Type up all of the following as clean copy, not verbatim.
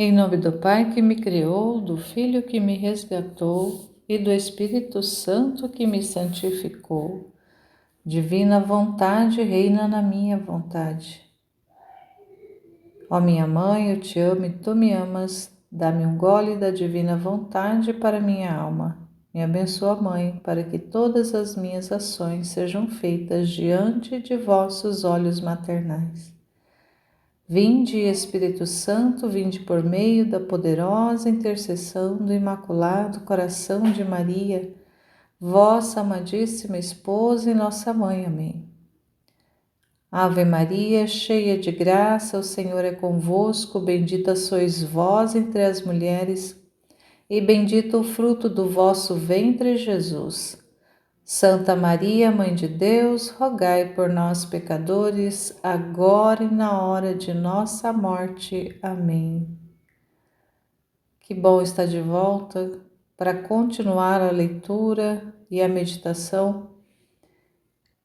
Em nome do Pai que me criou, do Filho que me resgatou e do Espírito Santo que me santificou. Divina vontade reina na minha vontade. Ó minha mãe, eu te amo e tu me amas. Dá-me um gole da divina vontade para minha alma. Me abençoa, Mãe, para que todas as minhas ações sejam feitas diante de vossos olhos maternais. Vinde, Espírito Santo, vinde por meio da poderosa intercessão do Imaculado Coração de Maria, vossa amadíssima esposa e nossa mãe. Amém. Ave Maria, cheia de graça, o Senhor é convosco, bendita sois vós entre as mulheres, e bendito o fruto do vosso ventre, Jesus. Santa Maria, Mãe de Deus, rogai por nós, pecadores, agora e na hora de nossa morte. Amém. Que bom estar de volta para continuar a leitura e a meditação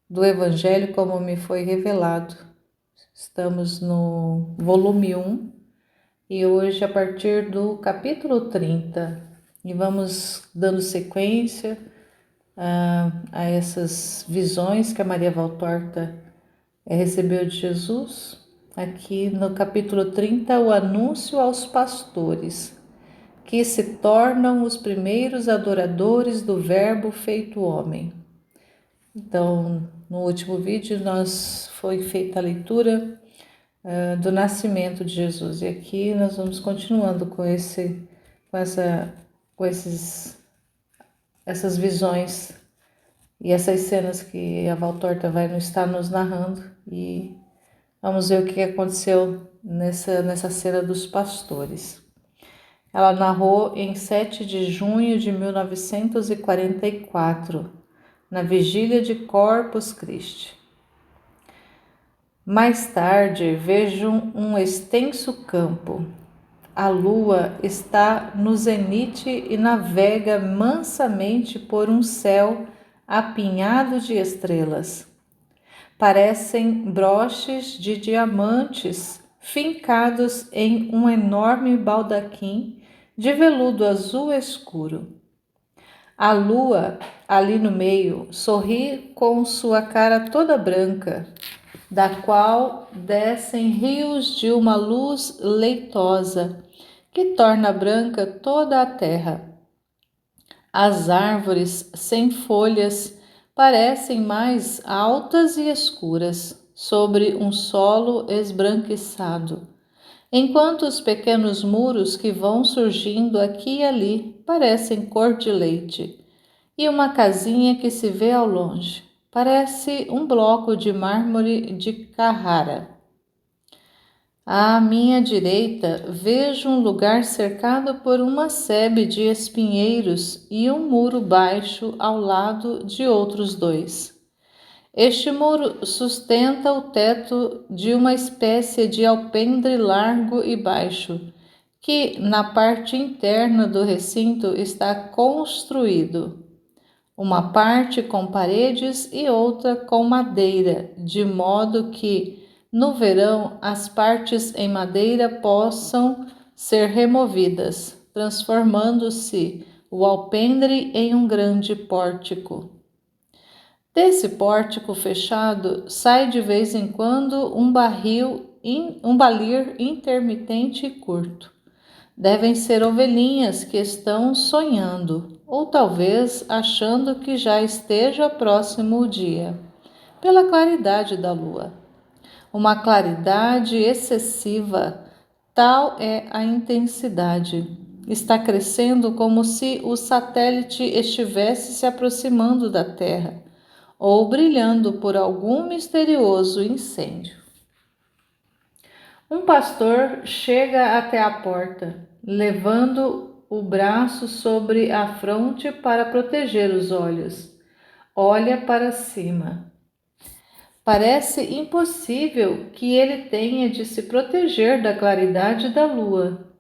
do Evangelho como me foi revelado. Estamos no volume 1 e hoje a partir do capítulo 30 e vamos dando sequência a essas visões que a Maria Valtorta recebeu de Jesus. Aqui no capítulo 30, o anúncio aos pastores, que se tornam os primeiros adoradores do Verbo feito homem. Então, no último vídeo, foi feita a leitura do nascimento de Jesus. E aqui nós vamos continuando com essas visões e essas cenas que a Valtorta vai estar nos narrando, e vamos ver o que aconteceu nessa cena dos pastores. Ela narrou em 7 de junho de 1944, na vigília de Corpus Christi. Mais tarde, vejo um extenso campo. A lua está no zenite e navega mansamente por um céu apinhado de estrelas. Parecem broches de diamantes fincados em um enorme baldaquim de veludo azul escuro. A lua, ali no meio, sorri com sua cara toda branca, da qual descem rios de uma luz leitosa, que torna branca toda a terra. As árvores sem folhas parecem mais altas e escuras, sobre um solo esbranquiçado, enquanto os pequenos muros que vão surgindo aqui e ali parecem cor de leite, e uma casinha que se vê ao longe parece um bloco de mármore de Carrara. À minha direita vejo um lugar cercado por uma sebe de espinheiros e um muro baixo ao lado de outros dois. Este muro sustenta o teto de uma espécie de alpendre largo e baixo, que na parte interna do recinto está construído. Uma parte com paredes e outra com madeira, de modo que, no verão, as partes em madeira possam ser removidas, transformando-se o alpendre em um grande pórtico. Desse pórtico fechado sai de vez em quando um balir intermitente e curto. Devem ser ovelhinhas que estão sonhando, ou talvez achando que já esteja próximo o dia, pela claridade da lua. Uma claridade excessiva, tal é a intensidade. Está crescendo como se o satélite estivesse se aproximando da Terra, ou brilhando por algum misterioso incêndio. Um pastor chega até a porta, levando o braço sobre a fronte para proteger os olhos. Olha para cima. Parece impossível que ele tenha de se proteger da claridade da lua,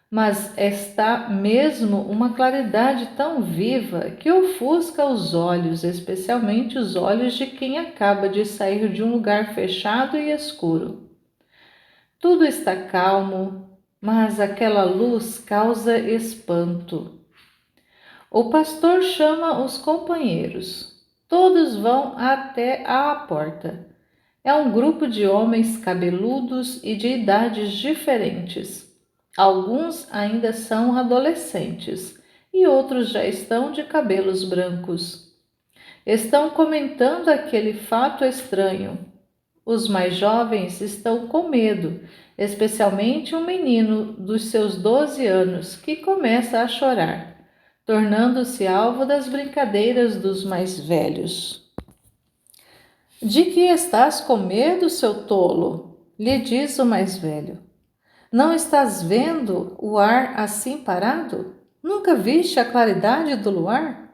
mas está mesmo uma claridade tão viva que ofusca os olhos, especialmente os olhos de quem acaba de sair de um lugar fechado e escuro. Tudo está calmo, mas aquela luz causa espanto. O pastor chama os companheiros. Todos vão até à porta. É um grupo de homens cabeludos e de idades diferentes. Alguns ainda são adolescentes e outros já estão de cabelos brancos. Estão comentando aquele fato estranho. Os mais jovens estão com medo, especialmente um menino dos seus 12 anos que começa a chorar, tornando-se alvo das brincadeiras dos mais velhos. De que estás com medo, seu tolo? Lhe diz o mais velho. Não estás vendo o ar assim parado? Nunca viste a claridade do luar?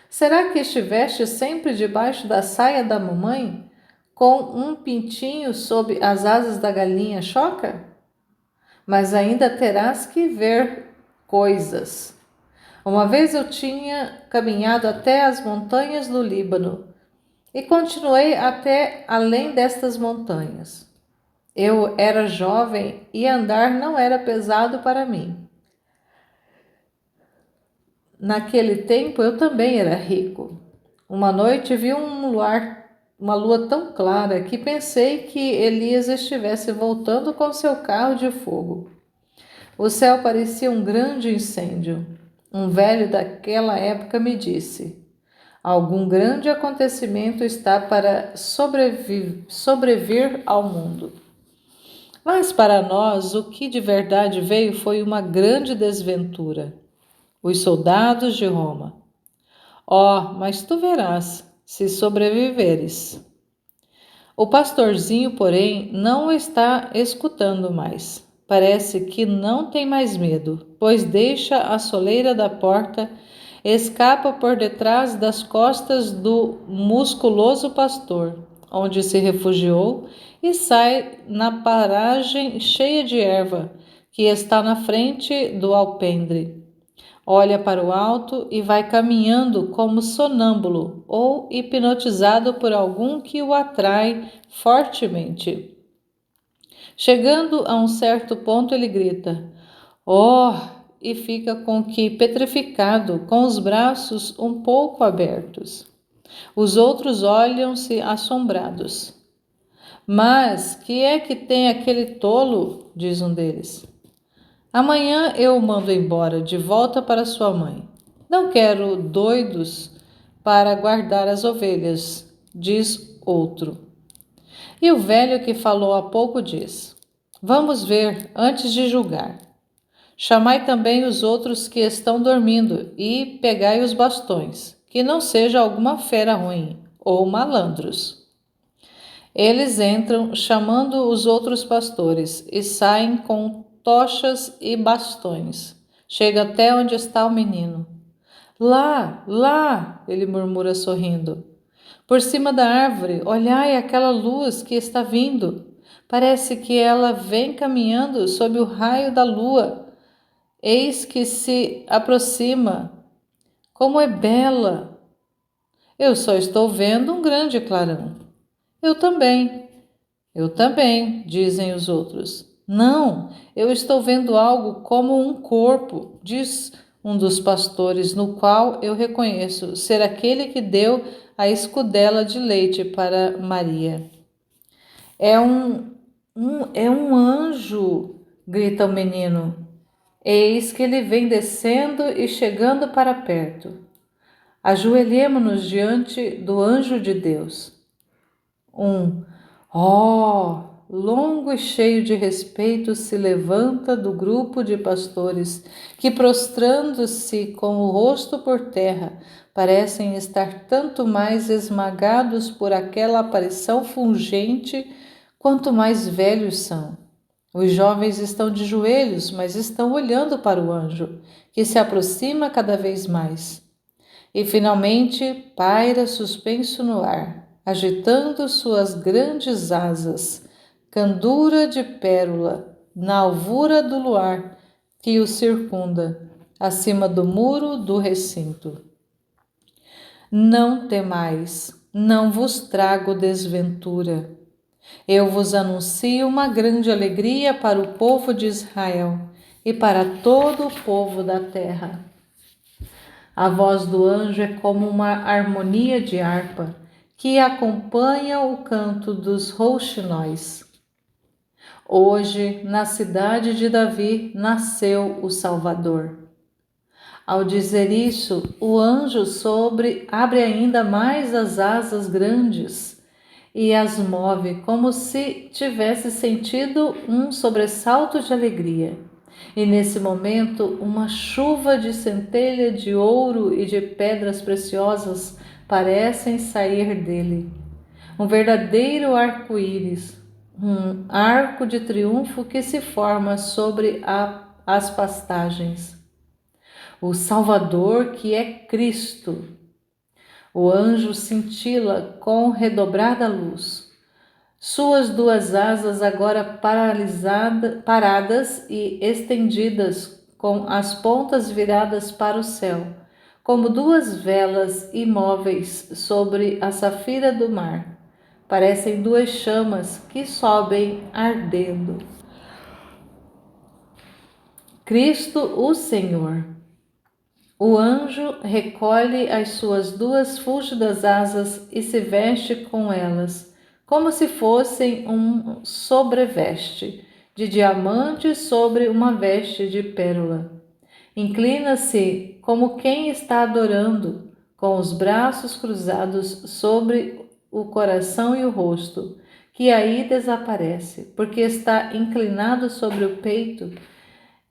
Será que estiveste sempre debaixo da saia da mamãe, com um pintinho sob as asas da galinha choca? Mas ainda terás que ver coisas. Uma vez eu tinha caminhado até as montanhas do Líbano e continuei até além destas montanhas. Eu era jovem e andar não era pesado para mim. Naquele tempo eu também era rico. Uma noite vi uma lua tão clara que pensei que Elias estivesse voltando com seu carro de fogo. O céu parecia um grande incêndio. Um velho daquela época me disse: algum grande acontecimento está para sobrevir ao mundo. Mas para nós, o que de verdade veio foi uma grande desventura: os soldados de Roma. Oh, mas tu verás, se sobreviveres. O pastorzinho, porém, não o está escutando mais. Parece que não tem mais medo, pois deixa a soleira da porta, escapa por detrás das costas do musculoso pastor, onde se refugiou, e sai na paragem cheia de erva, que está na frente do alpendre. Olha para o alto e vai caminhando como sonâmbulo ou hipnotizado por algum que o atrai fortemente. Chegando a um certo ponto, ele grita: "Oh!" e fica com que petrificado, com os braços um pouco abertos. Os outros olham-se assombrados. Mas que é que tem aquele tolo? Diz um deles. Amanhã eu o mando embora, de volta para sua mãe. Não quero doidos para guardar as ovelhas, diz outro. E o velho que falou há pouco diz: vamos ver antes de julgar. Chamai também os outros que estão dormindo e pegai os bastões, que não seja alguma fera ruim ou malandros. Eles entram, chamando os outros pastores, e saem com tochas e bastões. Chega até onde está o menino. Lá, lá, ele murmura sorrindo. Por cima da árvore, olhai aquela luz que está vindo. Parece que ela vem caminhando sob o raio da lua. Eis que se aproxima. Como é bela! Eu só estou vendo um grande clarão. Eu também, dizem os outros. Não, eu estou vendo algo como um corpo, diz um dos pastores, no qual eu reconheço ser aquele que deu a escudela de leite para Maria. É um anjo, grita o menino. Eis que ele vem descendo e chegando para perto. Ajoelhemo-nos diante do anjo de Deus. Oh, longo e cheio de respeito se levanta do grupo de pastores que, prostrando-se com o rosto por terra, parecem estar tanto mais esmagados por aquela aparição fulgente quanto mais velhos são. Os jovens estão de joelhos, mas estão olhando para o anjo, que se aproxima cada vez mais. E finalmente paira suspenso no ar, agitando suas grandes asas, candura de pérola, na alvura do luar que o circunda, acima do muro do recinto. Não temais, não vos trago desventura. Eu vos anuncio uma grande alegria para o povo de Israel e para todo o povo da terra. A voz do anjo é como uma harmonia de harpa que acompanha o canto dos rouxinóis. Hoje, na cidade de Davi, nasceu o Salvador. Ao dizer isso, o anjo abre ainda mais as asas grandes e as move como se tivesse sentido um sobressalto de alegria. E nesse momento, uma chuva de centelha de ouro e de pedras preciosas parecem sair dele. Um verdadeiro arco-íris, um arco de triunfo que se forma sobre as pastagens. O Salvador, que é Cristo. O anjo cintila com redobrada luz. Suas duas asas agora paradas e estendidas, com as pontas viradas para o céu, como duas velas imóveis sobre a safira do mar. Parecem duas chamas que sobem ardendo. Cristo, o Senhor. O anjo recolhe as suas duas fúlgidas asas e se veste com elas, como se fossem um sobreveste de diamante sobre uma veste de pérola. Inclina-se como quem está adorando, com os braços cruzados sobre o coração e o rosto, que aí desaparece, porque está inclinado sobre o peito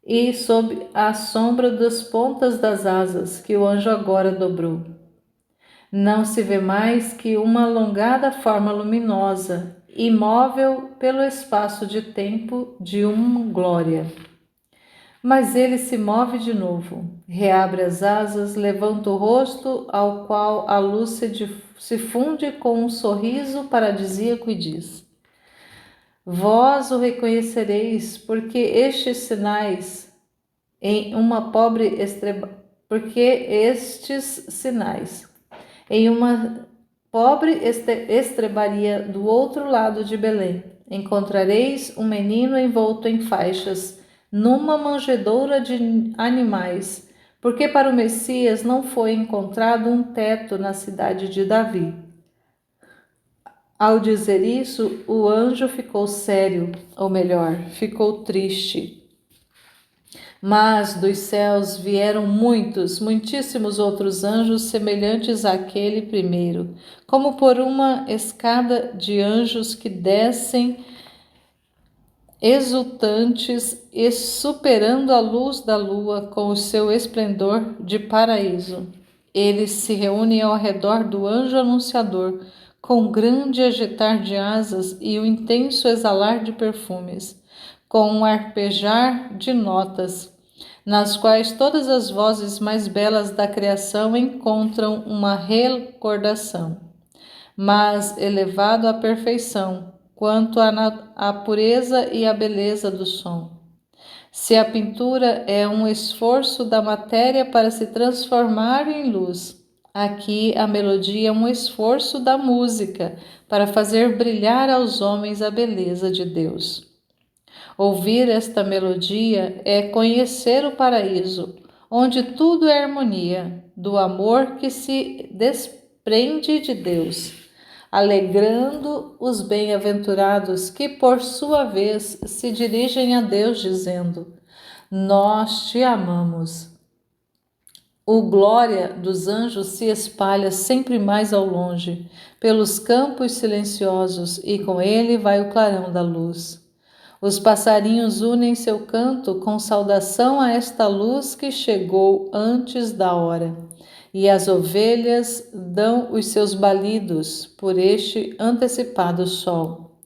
e sob a sombra das pontas das asas que o anjo agora dobrou. Não se vê mais que uma alongada forma luminosa, imóvel pelo espaço de tempo de uma glória. Mas ele se move de novo, reabre as asas, levanta o rosto, ao qual a luz se funde com um sorriso paradisíaco e diz: Vós o reconhecereis, porque estes sinais em uma pobre estrebaria do outro lado de Belém, encontrareis um menino envolto em faixas, numa manjedoura de animais, porque para o Messias não foi encontrado um teto na cidade de Davi. Ao dizer isso, o anjo ficou sério, ou melhor, ficou triste. Mas dos céus vieram muitíssimos outros anjos semelhantes àquele primeiro, como por uma escada de anjos que descem exultantes e superando a luz da lua com o seu esplendor de paraíso. Eles se reúnem ao redor do anjo anunciador, com grande agitar de asas e o intenso exalar de perfumes, com um arpejar de notas, nas quais todas as vozes mais belas da criação encontram uma recordação, mas elevado à perfeição, quanto à pureza e à beleza do som. Se a pintura é um esforço da matéria para se transformar em luz, aqui a melodia é um esforço da música para fazer brilhar aos homens a beleza de Deus. Ouvir esta melodia é conhecer o paraíso, onde tudo é harmonia, do amor que se desprende de Deus, alegrando os bem-aventurados que, por sua vez, se dirigem a Deus dizendo: Nós te amamos. O glória dos anjos se espalha sempre mais ao longe, pelos campos silenciosos, e com ele vai o clarão da luz. Os passarinhos unem seu canto com saudação a esta luz que chegou antes da hora, e as ovelhas dão os seus balidos por este antecipado sol.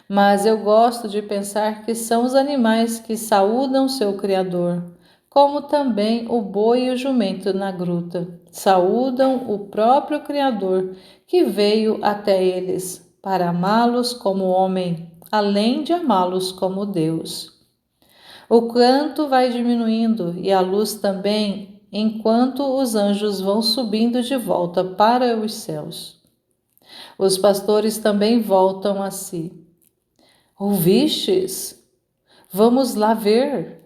Mas eu gosto de pensar que são os animais que saúdam seu Criador, como também o boi e o jumento na gruta saúdam o próprio Criador, que veio até eles para amá-los como homem, além de amá-los como Deus. O canto vai diminuindo e a luz também, enquanto os anjos vão subindo de volta para os céus. Os pastores também voltam a si. Ouvistes? Vamos lá ver.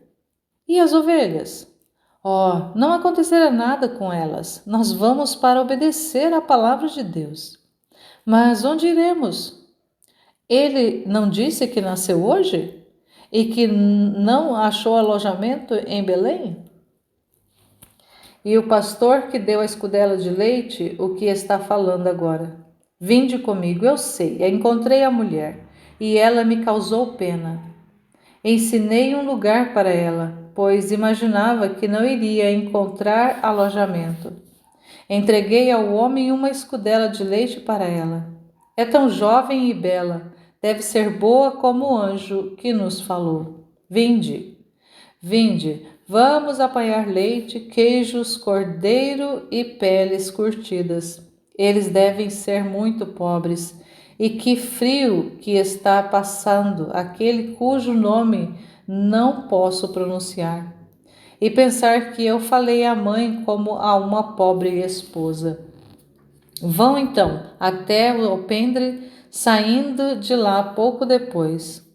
E as ovelhas? Oh, não acontecerá nada com elas. Nós vamos para obedecer à palavra de Deus. Mas onde iremos? Ele não disse que nasceu hoje? E que não achou alojamento em Belém? E o pastor que deu a escudela de leite, o que está falando agora? Vinde comigo, eu sei, encontrei a mulher, e ela me causou pena. Ensinei um lugar para ela, pois imaginava que não iria encontrar alojamento. Entreguei ao homem uma escudela de leite para ela. É tão jovem e bela, deve ser boa como o anjo que nos falou. Vinde, vinde, vamos apanhar leite, queijos, cordeiro e peles curtidas. Eles devem ser muito pobres. E que frio que está passando aquele cujo nome não posso pronunciar. E pensar que eu falei à mãe como a uma pobre esposa. Vão então até o alpendre, saindo de lá pouco depois.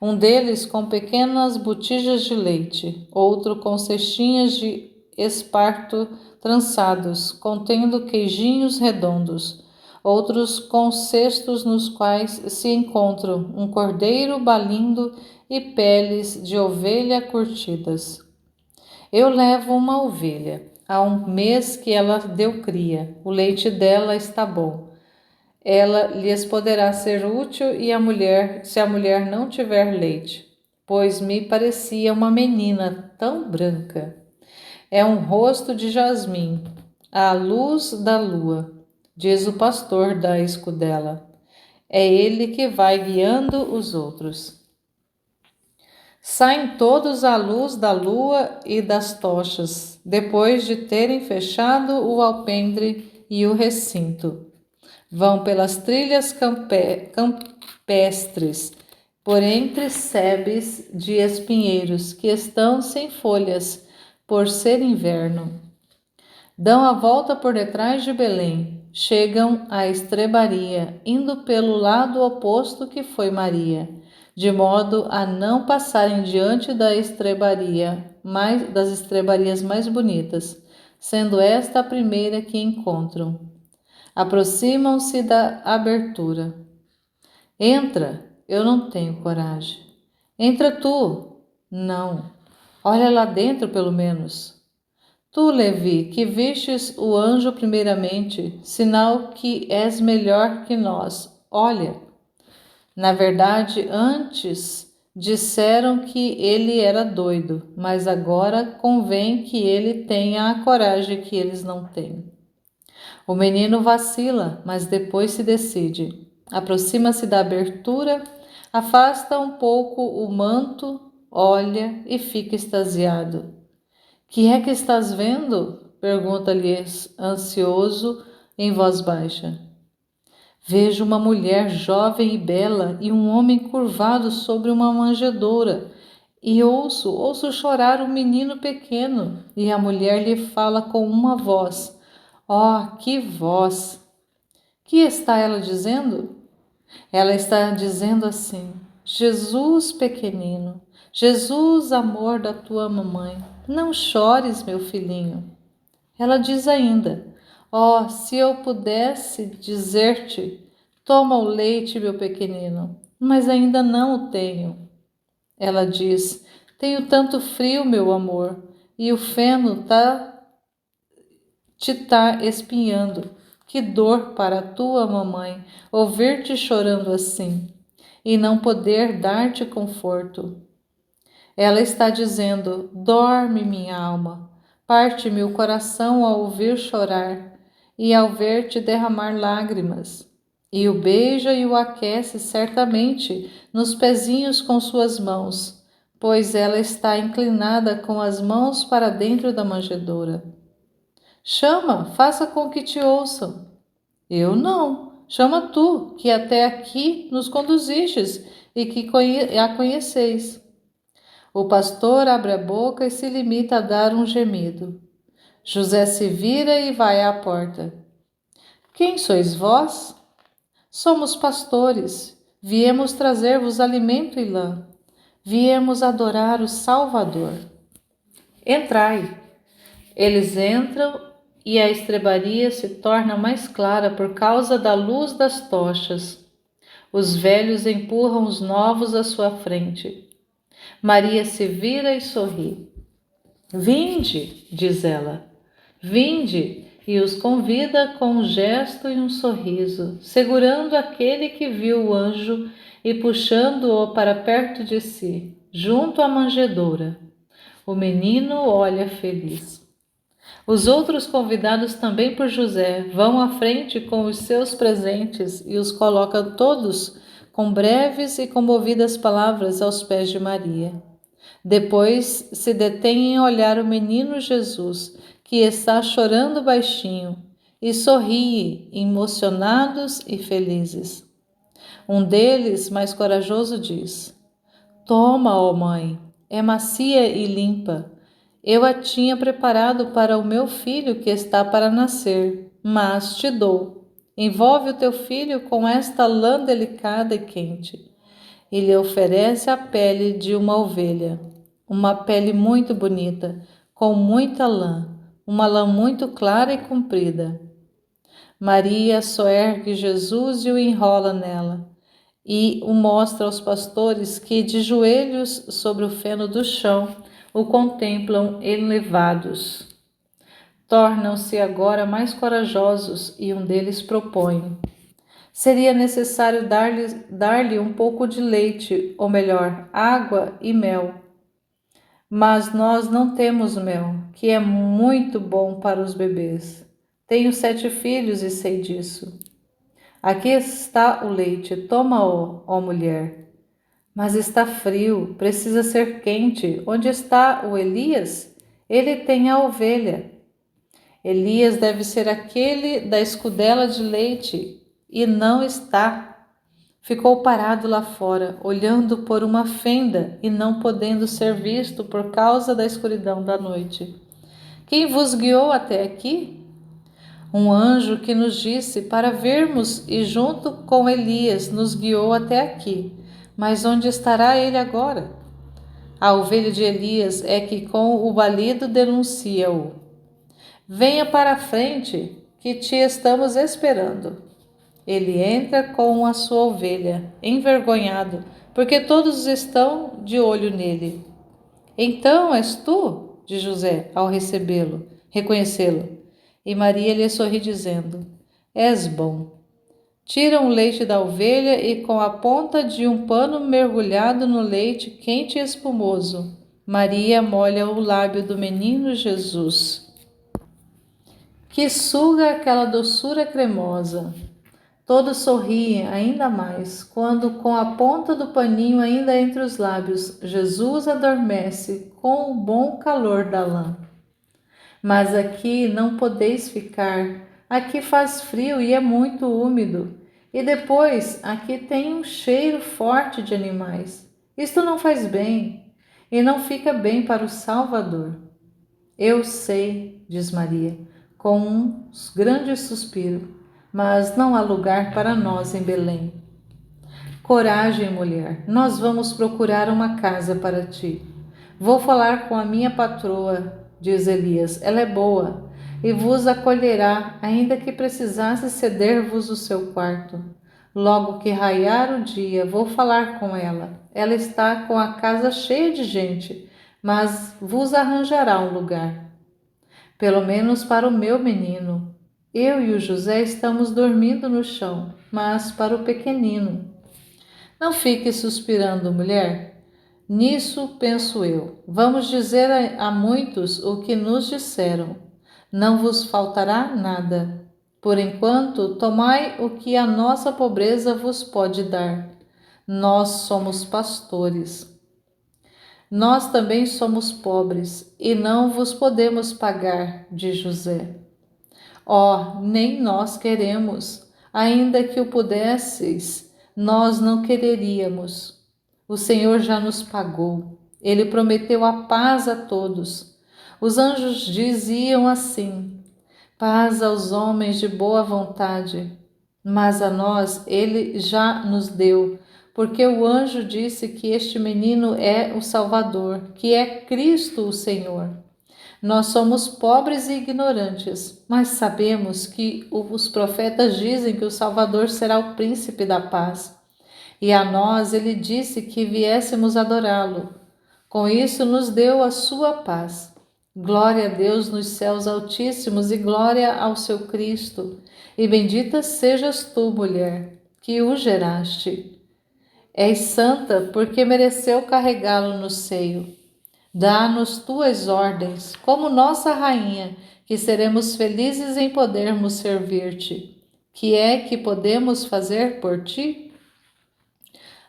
Um deles com pequenas botijas de leite, outro com cestinhas de esparto trançados, contendo queijinhos redondos, outros com cestos nos quais se encontram um cordeiro balindo e peles de ovelha curtidas. Eu levo uma ovelha. Há um mês que ela deu cria. O leite dela está bom. Ela lhes poderá ser útil e se a mulher não tiver leite, pois me parecia uma menina tão branca. É um rosto de jasmim, à luz da lua, diz o pastor da escudela. É ele que vai guiando os outros. Saem todos à luz da lua e das tochas, depois de terem fechado o alpendre e o recinto. Vão pelas trilhas campestres, por entre sebes de espinheiros que estão sem folhas, por ser inverno. Dão a volta por detrás de Belém, chegam à estrebaria, indo pelo lado oposto que foi Maria, de modo a não passarem diante das estrebarias mais bonitas, sendo esta a primeira que encontram. Aproximam-se da abertura. Entra, eu não tenho coragem. Entra tu. Não. Olha lá dentro, pelo menos. Tu, Levi, que vistes o anjo primeiramente, sinal que és melhor que nós. Olha. Na verdade, antes disseram que ele era doido, mas agora convém que ele tenha a coragem que eles não têm. O menino vacila, mas depois se decide. Aproxima-se da abertura, afasta um pouco o manto, olha e fica extasiado. Que é que estás vendo? Pergunta-lhe ansioso em voz baixa. Vejo uma mulher jovem e bela e um homem curvado sobre uma manjedoura. E ouço chorar um menino pequeno, e a mulher lhe fala com uma voz. Oh, que voz! Que está ela dizendo? Ela está dizendo assim: Jesus pequenino, Jesus amor da tua mamãe, não chores, meu filhinho. Ela diz ainda: oh, se eu pudesse dizer-te, toma o leite, meu pequenino, mas ainda não o tenho. Ela diz: tenho tanto frio, meu amor, e o feno te tá espinhando. Que dor para a tua mamãe ouvir-te chorando assim e não poder dar-te conforto. Ela está dizendo: dorme, minha alma. Parte-me o coração ao ouvir chorar e ao ver-te derramar lágrimas. E o beija e o aquece certamente nos pezinhos com suas mãos, pois ela está inclinada com as mãos para dentro da manjedoura. Chama, faça com que te ouçam. Eu não. Chama tu, que até aqui nos conduzistes e que a conheceis. O pastor abre a boca e se limita a dar um gemido. José se vira e vai à porta. Quem sois vós? Somos pastores. Viemos trazer-vos alimento e lã. Viemos adorar o Salvador. Entrai. Eles entram e a estrebaria se torna mais clara por causa da luz das tochas. Os velhos empurram os novos à sua frente. Maria se vira e sorri. Vinde, diz ela, vinde, e os convida com um gesto e um sorriso, segurando aquele que viu o anjo e puxando-o para perto de si, junto à manjedoura. O menino olha feliz. Os outros convidados também por José vão à frente com os seus presentes e os colocam todos com breves e comovidas palavras aos pés de Maria. Depois se detêm em olhar o menino Jesus, que está chorando baixinho, e sorriem, emocionados e felizes. Um deles, mais corajoso, diz: Toma, ó mãe, é macia e limpa. Eu a tinha preparado para o meu filho que está para nascer, mas te dou. Envolve o teu filho com esta lã delicada e quente. E lhe oferece a pele de uma ovelha, uma pele muito bonita, com muita lã, uma lã muito clara e comprida. Maria soergue Jesus e o enrola nela, e o mostra aos pastores que, de joelhos sobre o feno do chão, o contemplam elevados. Tornam-se agora mais corajosos e um deles propõe: seria necessário dar-lhe um pouco de leite, ou melhor, água e mel. Mas nós não temos mel, que é muito bom para os bebês. Tenho 7 filhos e sei disso. Aqui está o leite, toma-o, ó mulher. Mas está frio, precisa ser quente. Onde está o Elias? Ele tem a ovelha. Elias deve ser aquele da escudela de leite, e não está. Ficou parado lá fora, olhando por uma fenda e não podendo ser visto por causa da escuridão da noite. Quem vos guiou até aqui? Um anjo que nos disse para vermos e junto com Elias nos guiou até aqui. Mas onde estará ele agora? A ovelha de Elias é que com o balido denuncia-o. Venha para a frente, que te estamos esperando. Ele entra com a sua ovelha, envergonhado, porque todos estão de olho nele. Então és tu? Diz José, ao reconhecê-lo. E Maria lhe sorri, dizendo: És bom. Tira um leite da ovelha e, com a ponta de um pano mergulhado no leite quente e espumoso, Maria molha o lábio do menino Jesus, que suga aquela doçura cremosa. Todos sorriem ainda mais, quando, com a ponta do paninho ainda entre os lábios, Jesus adormece com o bom calor da lã. Mas aqui não podeis ficar, aqui faz frio e é muito úmido. E depois, aqui tem um cheiro forte de animais. Isto não faz bem, e não fica bem para o Salvador. Eu sei, diz Maria, com um grande suspiro, mas não há lugar para nós em Belém. Coragem, mulher, nós vamos procurar uma casa para ti. Vou falar com a minha patroa, diz Elias, ela é boa, e vos acolherá, ainda que precisasse ceder-vos o seu quarto. Logo que raiar o dia, vou falar com ela. Ela está com a casa cheia de gente, mas vos arranjará um lugar. Pelo menos para o meu menino. Eu e o José estamos dormindo no chão, mas para o pequenino. Não fique suspirando, mulher. Nisso penso eu. Vamos dizer a muitos o que nos disseram. Não vos faltará nada. Por enquanto, tomai o que a nossa pobreza vos pode dar. Nós somos pastores. Nós também somos pobres e não vos podemos pagar, diz José. Oh, nem nós queremos, ainda que o pudesseis, nós não quereríamos. O Senhor já nos pagou, Ele prometeu a paz a todos. Os anjos diziam assim: paz aos homens de boa vontade. Mas a nós Ele já nos deu porque o anjo disse que este menino é o Salvador, que é Cristo o Senhor. Nós somos pobres e ignorantes, mas sabemos que os profetas dizem que o Salvador será o príncipe da paz. E a nós ele disse que viéssemos adorá-lo. Com isso nos deu a sua paz. Glória a Deus nos céus altíssimos e glória ao seu Cristo. E bendita sejas tu, mulher, que o geraste. És santa porque mereceu carregá-lo no seio. Dá-nos tuas ordens, como nossa rainha, que seremos felizes em podermos servir-te. Que é que podemos fazer por ti?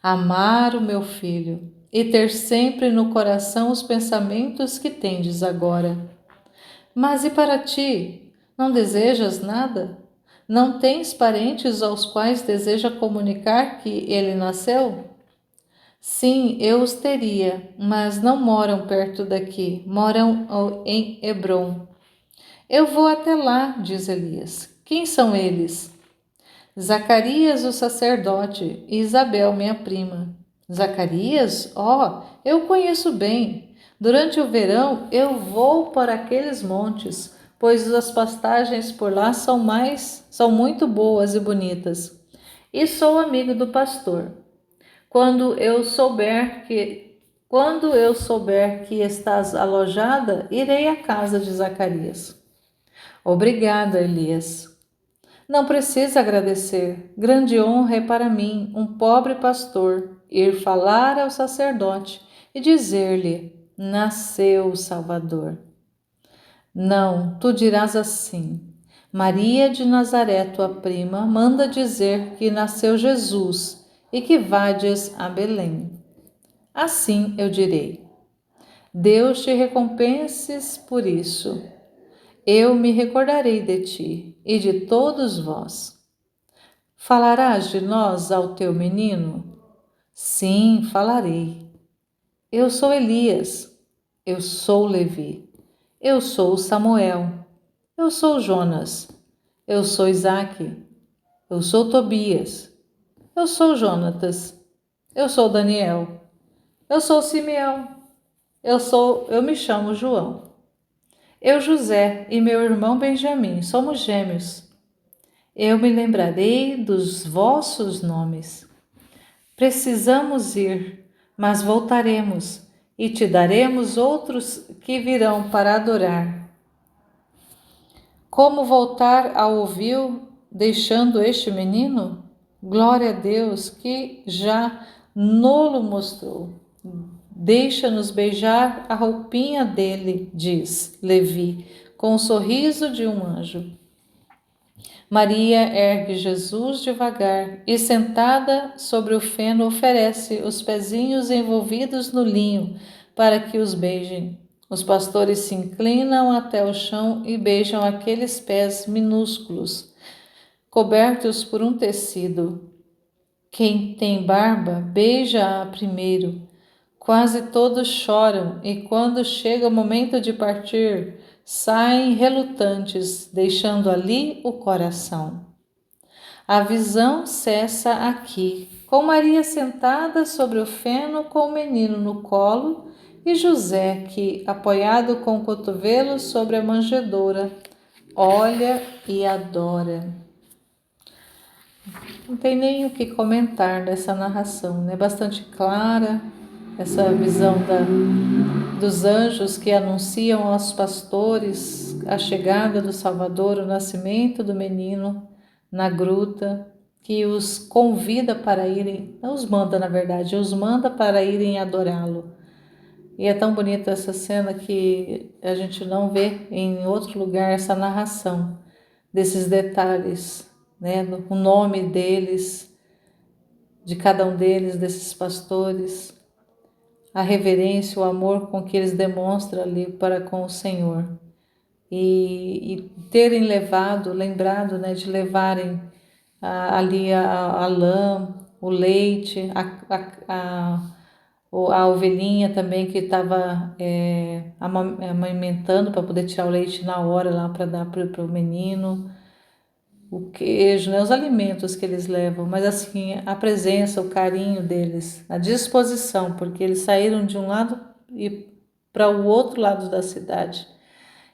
Amar o meu filho e ter sempre no coração os pensamentos que tendes agora. Mas e para ti? Não desejas nada? Não tens parentes aos quais deseja comunicar que ele nasceu? Sim, eu os teria, mas não moram perto daqui, moram em Hebrom. Eu vou até lá, diz Elias. Quem são eles? Zacarias, o sacerdote, e Isabel, minha prima. Zacarias? Oh, eu conheço bem. Durante o verão eu vou para aqueles montes, pois as pastagens por lá são muito boas e bonitas. E sou amigo do pastor. Quando eu souber que estás alojada, irei à casa de Zacarias. Obrigada, Elias. Não precisa agradecer. Grande honra é para mim, um pobre pastor, ir falar ao sacerdote e dizer-lhe: nasceu o Salvador. Não, tu dirás assim: Maria de Nazaré, tua prima, manda dizer que nasceu Jesus e que vades a Belém. Assim eu direi: Deus te recompenses por isso. Eu me recordarei de ti e de todos vós. Falarás de nós ao teu menino? Sim, falarei. Eu sou Elias, eu sou Levi, eu sou Samuel, eu sou Jonas, eu sou Isaque, eu sou Tobias, eu sou Jonatas, eu sou Daniel, eu sou Simeão, eu me chamo João. Eu, José, e meu irmão Benjamim, somos gêmeos. Eu me lembrarei dos vossos nomes. Precisamos ir, mas voltaremos, e te daremos outros que virão para adorar. Como voltar ao ouviu, deixando este menino? Glória a Deus que já nolo mostrou. Deixa-nos beijar a roupinha dele, diz Levi, com o sorriso de um anjo. Maria ergue Jesus devagar e, sentada sobre o feno, oferece os pezinhos envolvidos no linho para que os beijem. Os pastores se inclinam até o chão e beijam aqueles pés minúsculos, cobertos por um tecido. Quem tem barba, beija-a primeiro. Quase todos choram e, quando chega o momento de partir, saem relutantes, deixando ali o coração. A visão cessa aqui, com Maria sentada sobre o feno com o menino no colo e José que, apoiado com o cotovelo sobre a manjedoura, olha e adora. Não tem nem o que comentar dessa narração, é bastante clara essa visão dos anjos que anunciam aos pastores a chegada do Salvador, o nascimento do menino na gruta, que os convida para irem, não os manda na verdade, os manda para irem adorá-lo. E é tão bonita essa cena que a gente não vê em outro lugar essa narração desses detalhes, né? O nome deles, de cada um deles, desses pastores, a reverência, o amor com que eles demonstram ali para com o Senhor. E terem lembrado, né, de levarem ali a lã, o leite, a ovelhinha também que estava amamentando para poder tirar o leite na hora lá para dar para o menino. o queijo, né, os alimentos que eles levam, mas assim, a presença, o carinho deles, a disposição, porque eles saíram de um lado e para o outro lado da cidade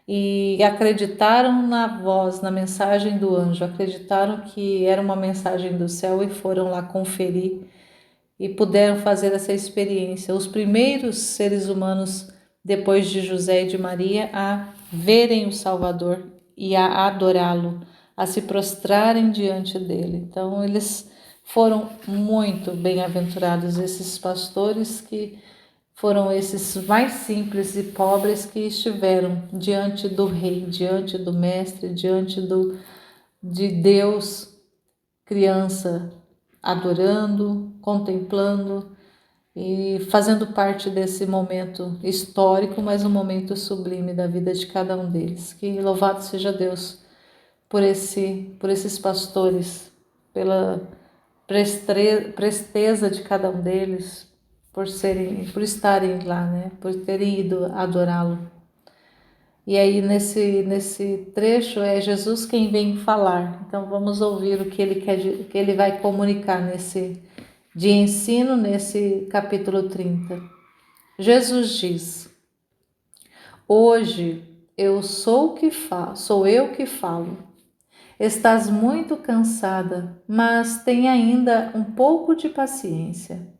e acreditaram na voz, na mensagem do anjo, acreditaram que era uma mensagem do céu e foram lá conferir e puderam fazer essa experiência. Os primeiros seres humanos, depois de José e de Maria, a verem o Salvador e a adorá-lo, a se prostrarem diante dele. Então, eles foram muito bem-aventurados, esses pastores que foram esses mais simples e pobres que estiveram diante do rei, diante do mestre, diante de Deus, criança, adorando, contemplando e fazendo parte desse momento histórico, mas um momento sublime da vida de cada um deles. Que louvado seja Deus por esses pastores, pela presteza de cada um deles, por estarem lá, né? Por terem ido adorá-lo. E aí nesse trecho é Jesus quem vem falar. Então vamos ouvir o que ele quer, que ele vai comunicar nesse de ensino nesse capítulo 30. Jesus diz: Hoje sou eu que falo. Estás muito cansada, mas tem ainda um pouco de paciência.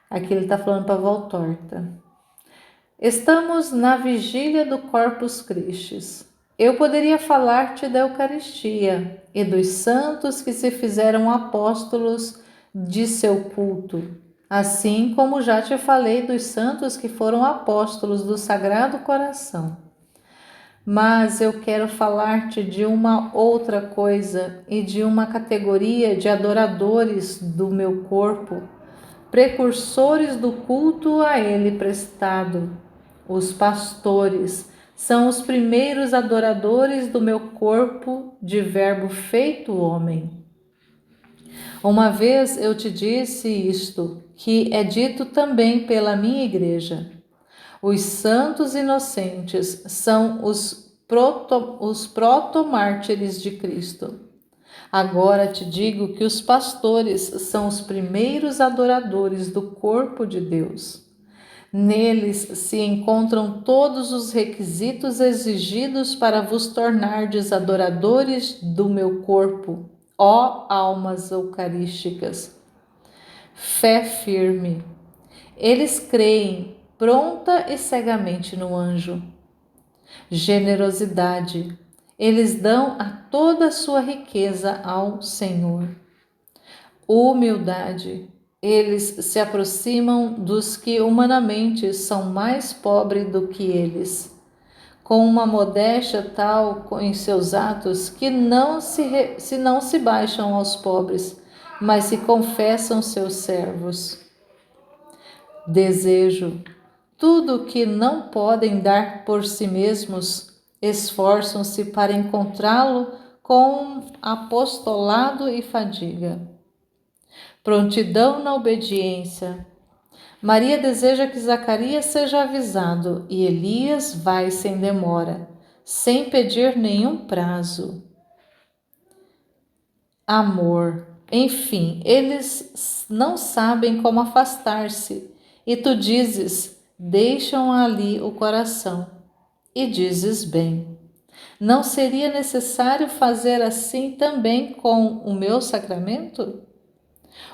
Aqui ele está falando para a Voltorta. Estamos na vigília do Corpus Christi. Eu poderia falar-te da Eucaristia e dos santos que se fizeram apóstolos de seu culto, assim como já te falei dos santos que foram apóstolos do Sagrado Coração. Mas eu quero falar-te de uma outra coisa e de uma categoria de adoradores do meu corpo, precursores do culto a ele prestado. Os pastores são os primeiros adoradores do meu corpo de verbo feito homem. Uma vez eu te disse isto, que é dito também pela minha igreja. Os santos inocentes são os proto-mártires de Cristo. Agora te digo que os pastores são os primeiros adoradores do corpo de Deus. Neles se encontram todos os requisitos exigidos para vos tornardes adoradores do meu corpo, ó almas eucarísticas. Fé firme. Eles creem pronta e cegamente no anjo. Generosidade. Eles dão a toda a sua riqueza ao Senhor. Humildade. Eles se aproximam dos que humanamente são mais pobres do que eles, com uma modéstia tal em seus atos que não se baixam aos pobres, mas se confessam seus servos. Desejo. Tudo o que não podem dar por si mesmos, esforçam-se para encontrá-lo com apostolado e fadiga. Prontidão na obediência. Maria deseja que Zacarias seja avisado e Elias vai sem demora, sem pedir nenhum prazo. Amor. Enfim, eles não sabem como afastar-se e tu dizes, deixam ali o coração. E dizes bem. Não seria necessário fazer assim também com o meu sacramento?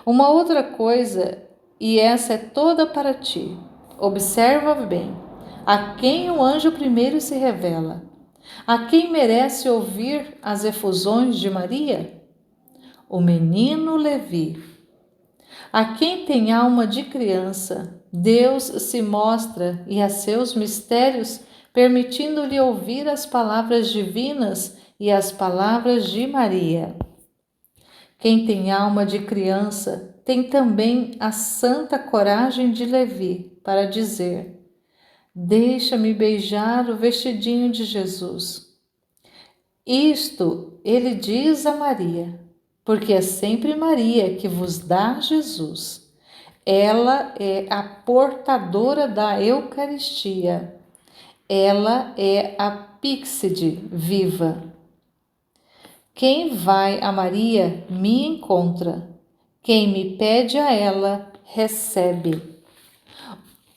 Uma outra coisa, e essa é toda para ti. Observa bem, a quem o anjo primeiro se revela? A quem merece ouvir as efusões de Maria? O menino Levi. A quem tem alma de criança, Deus se mostra e a seus mistérios, permitindo-lhe ouvir as palavras divinas e as palavras de Maria. Quem tem alma de criança tem também a santa coragem de Levi para dizer: deixa-me beijar o vestidinho de Jesus. Isto ele diz a Maria, porque é sempre Maria que vos dá Jesus. Ela é a portadora da Eucaristia. Ela é a píxide viva. Quem vai a Maria me encontra. Quem me pede a ela recebe.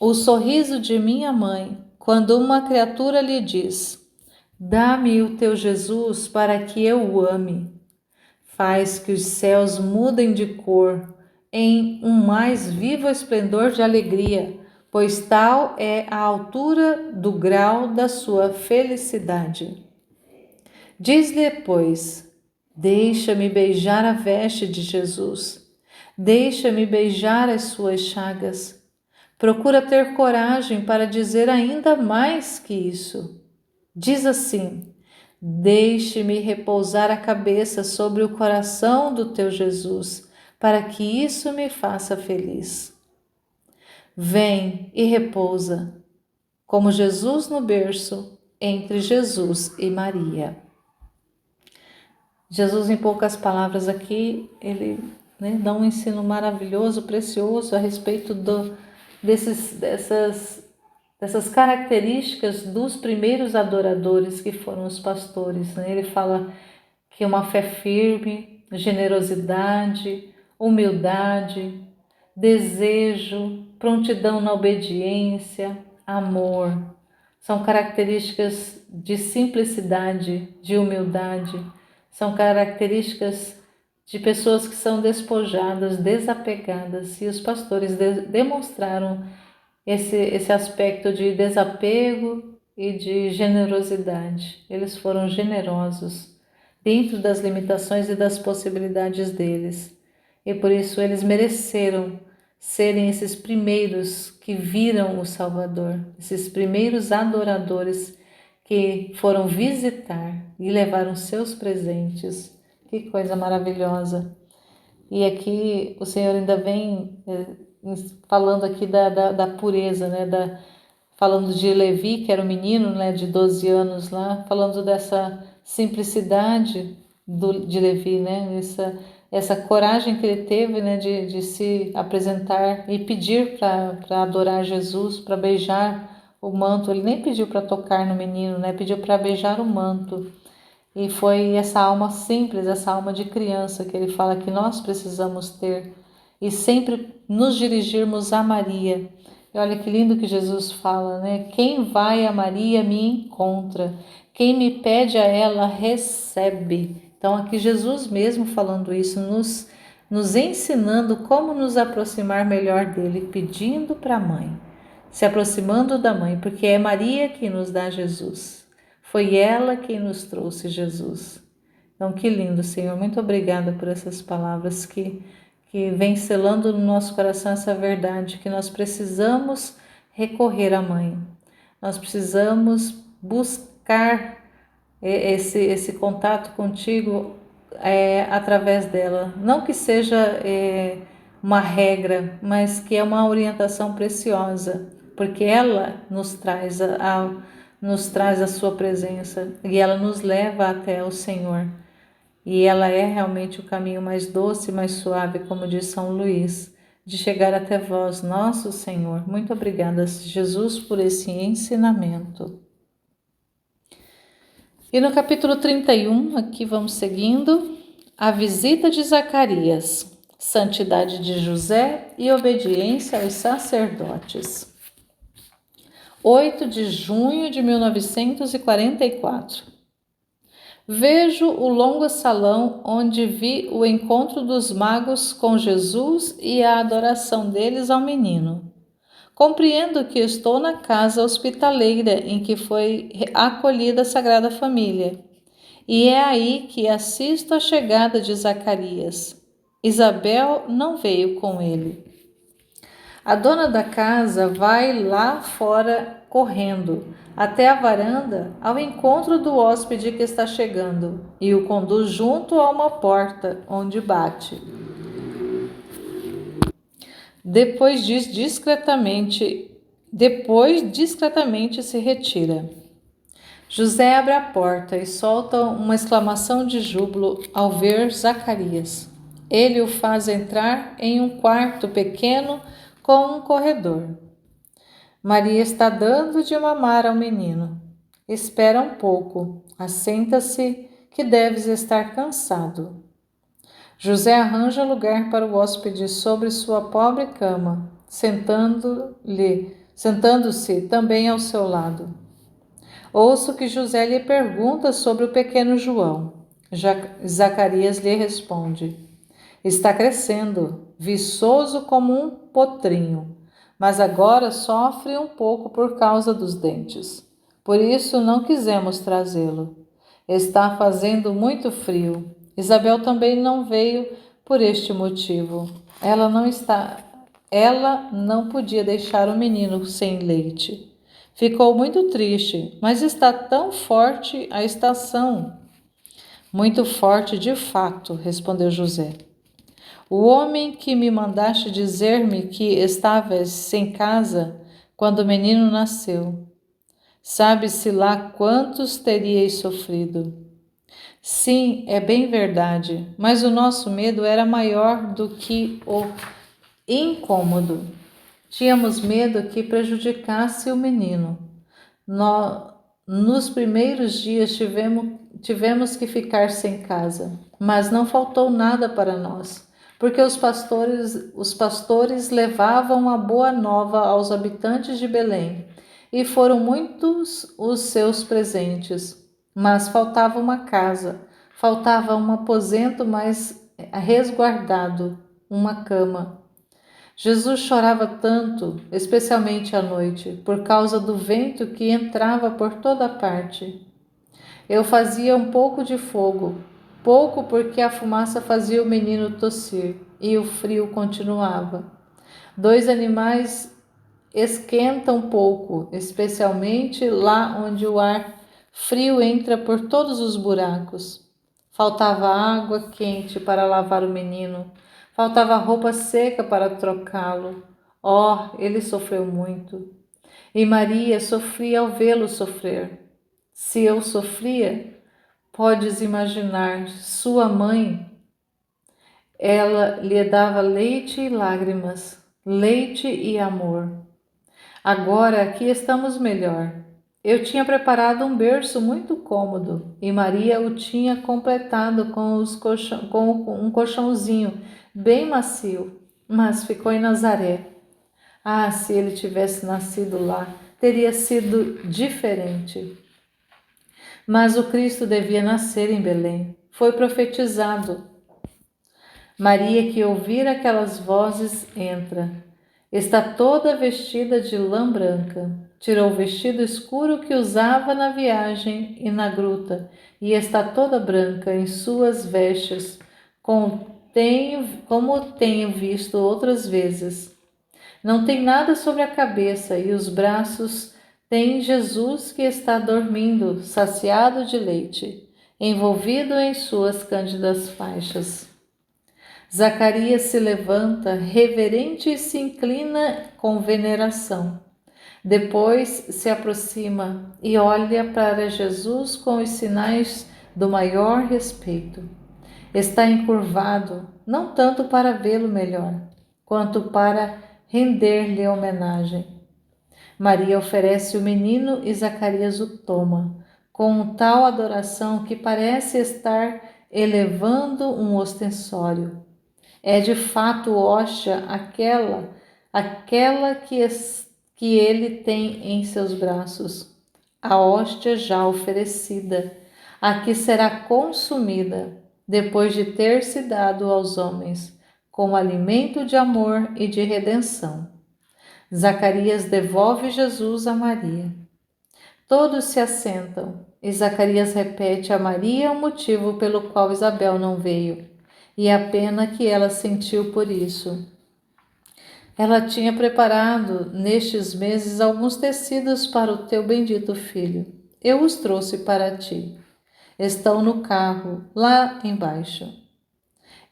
O sorriso de minha mãe, quando uma criatura lhe diz: dá-me o teu Jesus para que eu o ame, faz que os céus mudem de cor em um mais vivo esplendor de alegria, pois tal é a altura do grau da sua felicidade. Diz-lhe, pois, deixa-me beijar a veste de Jesus, deixa-me beijar as suas chagas. Procura ter coragem para dizer ainda mais que isso. Diz assim: deixe-me repousar a cabeça sobre o coração do teu Jesus, para que isso me faça feliz. Vem e repousa, como Jesus no berço, entre Jesus e Maria. Jesus, em poucas palavras aqui, ele dá um ensino maravilhoso, precioso a respeito dessas características dos primeiros adoradores que foram os pastores. Ele fala que uma fé firme, generosidade, humildade, desejo, prontidão na obediência, amor, são características de simplicidade, de humildade, são características de pessoas que são despojadas, desapegadas, e os pastores demonstraram esse aspecto de desapego e de generosidade. Eles foram generosos dentro das limitações e das possibilidades deles, e por isso eles mereceram serem esses primeiros que viram o Salvador, esses primeiros adoradores que foram visitar e levaram seus presentes. Que coisa maravilhosa! E aqui o Senhor ainda vem falando aqui da pureza, falando de Levi, que era um menino, de 12 anos lá, falando dessa simplicidade de Levi, essa coragem que ele teve, de se apresentar e pedir para adorar Jesus, para beijar o manto. Ele nem pediu para tocar no menino, pediu para beijar o manto. E foi essa alma simples, essa alma de criança que ele fala que nós precisamos ter e sempre nos dirigirmos a Maria. E olha que lindo que Jesus fala, Quem vai a Maria me encontra, quem me pede a ela recebe. Então aqui Jesus mesmo falando isso, nos ensinando como nos aproximar melhor dele, pedindo para a mãe, se aproximando da mãe, porque é Maria que nos dá Jesus. Foi ela quem nos trouxe Jesus. Então, que lindo, Senhor. Muito obrigada por essas palavras que vem selando no nosso coração essa verdade, que nós precisamos recorrer à Mãe. Nós precisamos buscar esse contato contigo através dela. Não que seja uma regra, mas que é uma orientação preciosa, porque ela nos traz a sua presença e ela nos leva até o Senhor. E ela é realmente o caminho mais doce, mais suave, como diz São Luís, de chegar até vós, nosso Senhor. Muito obrigada, Jesus, por esse ensinamento. E no capítulo 31, aqui vamos seguindo, a visita de Zacarias, santidade de José e obediência aos sacerdotes. 8 de junho de 1944. Vejo o longo salão onde vi o encontro dos magos com Jesus e a adoração deles ao menino. Compreendo que estou na casa hospitaleira em que foi acolhida a Sagrada Família, e é aí que assisto a chegada de Zacarias. Isabel não veio com ele. A dona da casa vai lá fora correndo até a varanda ao encontro do hóspede que está chegando e o conduz junto a uma porta onde bate. Depois discretamente se retira. José abre a porta e solta uma exclamação de júbilo ao ver Zacarias. Ele o faz entrar em um quarto pequeno com um corredor. Maria está dando de mamar ao menino. Espera um pouco, assenta-se que deves estar cansado. José arranja lugar para o hóspede sobre sua pobre cama, sentando-se também ao seu lado. Ouço que José lhe pergunta sobre o pequeno João. Zacarias lhe responde: está crescendo, viçoso como um potrinho, mas agora sofre um pouco por causa dos dentes. Por isso não quisemos trazê-lo. Está fazendo muito frio. Isabel também não veio por este motivo. Ela não podia deixar o menino sem leite. Ficou muito triste, mas está tão forte a estação. Muito forte de fato, respondeu José. O homem que me mandaste dizer-me que estavas sem casa quando o menino nasceu. Sabe-se lá quantos teríeis sofrido. Sim, é bem verdade, mas o nosso medo era maior do que o incômodo. Tínhamos medo que prejudicasse o menino. Nos primeiros dias tivemos que ficar sem casa, mas não faltou nada para nós, porque os pastores levavam a boa nova aos habitantes de Belém, e foram muitos os seus presentes. Mas faltava uma casa, faltava um aposento mais resguardado, uma cama. Jesus chorava tanto, especialmente à noite, por causa do vento que entrava por toda parte. Eu fazia um pouco de fogo, pouco porque a fumaça fazia o menino tossir e o frio continuava. Dois animais esquentam pouco, especialmente lá onde o ar frio entra por todos os buracos. Faltava água quente para lavar o menino, faltava roupa seca para trocá-lo. Oh, ele sofreu muito. E Maria sofria ao vê-lo sofrer. Se eu sofria, podes imaginar, sua mãe, ela lhe dava leite e lágrimas, leite e amor. Agora aqui estamos melhor. Eu tinha preparado um berço muito cômodo e Maria o tinha completado com um colchãozinho bem macio, mas ficou em Nazaré. Ah, se ele tivesse nascido lá, teria sido diferente. Mas o Cristo devia nascer em Belém. Foi profetizado. Maria, que ouvira aquelas vozes, entra. Está toda vestida de lã branca. Tirou o vestido escuro que usava na viagem e na gruta, e está toda branca em suas vestes, como tenho visto outras vezes. Não tem nada sobre a cabeça, e os braços têm Jesus que está dormindo, saciado de leite, envolvido em suas cândidas faixas. Zacarias se levanta, reverente, e se inclina com veneração. Depois se aproxima e olha para Jesus com os sinais do maior respeito. Está encurvado, não tanto para vê-lo melhor, quanto para render-lhe homenagem. Maria oferece o menino e Zacarias o toma, com tal adoração que parece estar elevando um ostensório. É de fato hóstia aquela que ele tem em seus braços, a hóstia já oferecida, a que será consumida, depois de ter se dado aos homens, como alimento de amor e de redenção. Zacarias devolve Jesus a Maria. Todos se assentam, e Zacarias repete a Maria o motivo pelo qual Isabel não veio, e a pena que ela sentiu por isso. Ela tinha preparado nestes meses alguns tecidos para o teu bendito filho. Eu os trouxe para ti. Estão no carro, lá embaixo.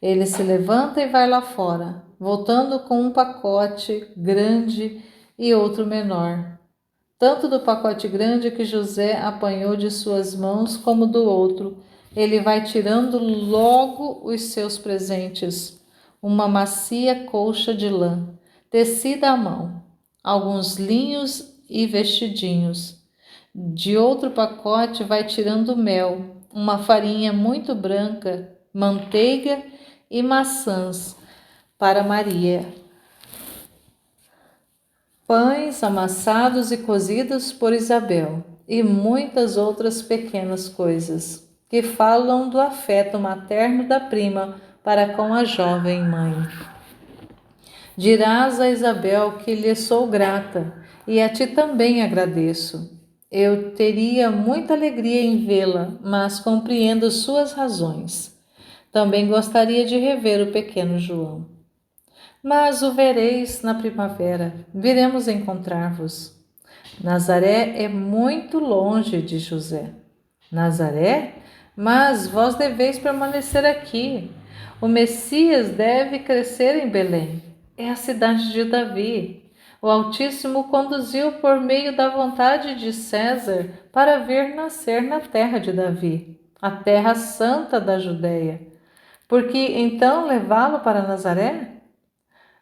Ele se levanta e vai lá fora, voltando com um pacote grande e outro menor. Tanto do pacote grande que José apanhou de suas mãos, como do outro. Ele vai tirando logo os seus presentes. Uma macia colcha de lã, tecida à mão, alguns linhos e vestidinhos. De outro pacote vai tirando mel, uma farinha muito branca, manteiga e maçãs para Maria. Pães amassados e cozidos por Isabel, e muitas outras pequenas coisas que falam do afeto materno da prima para com a jovem mãe. Dirás a Isabel que lhe sou grata, e a ti também agradeço. Eu teria muita alegria em vê-la, mas compreendo suas razões. Também gostaria de rever o pequeno João. Mas o vereis na primavera, viremos encontrar-vos. Nazaré é muito longe de José. Nazaré? Mas vós deveis permanecer aqui. O Messias deve crescer em Belém. É a cidade de Davi. O Altíssimo conduziu por meio da vontade de César para vir nascer na terra de Davi, a terra santa da Judéia. Por que então levá-lo para Nazaré?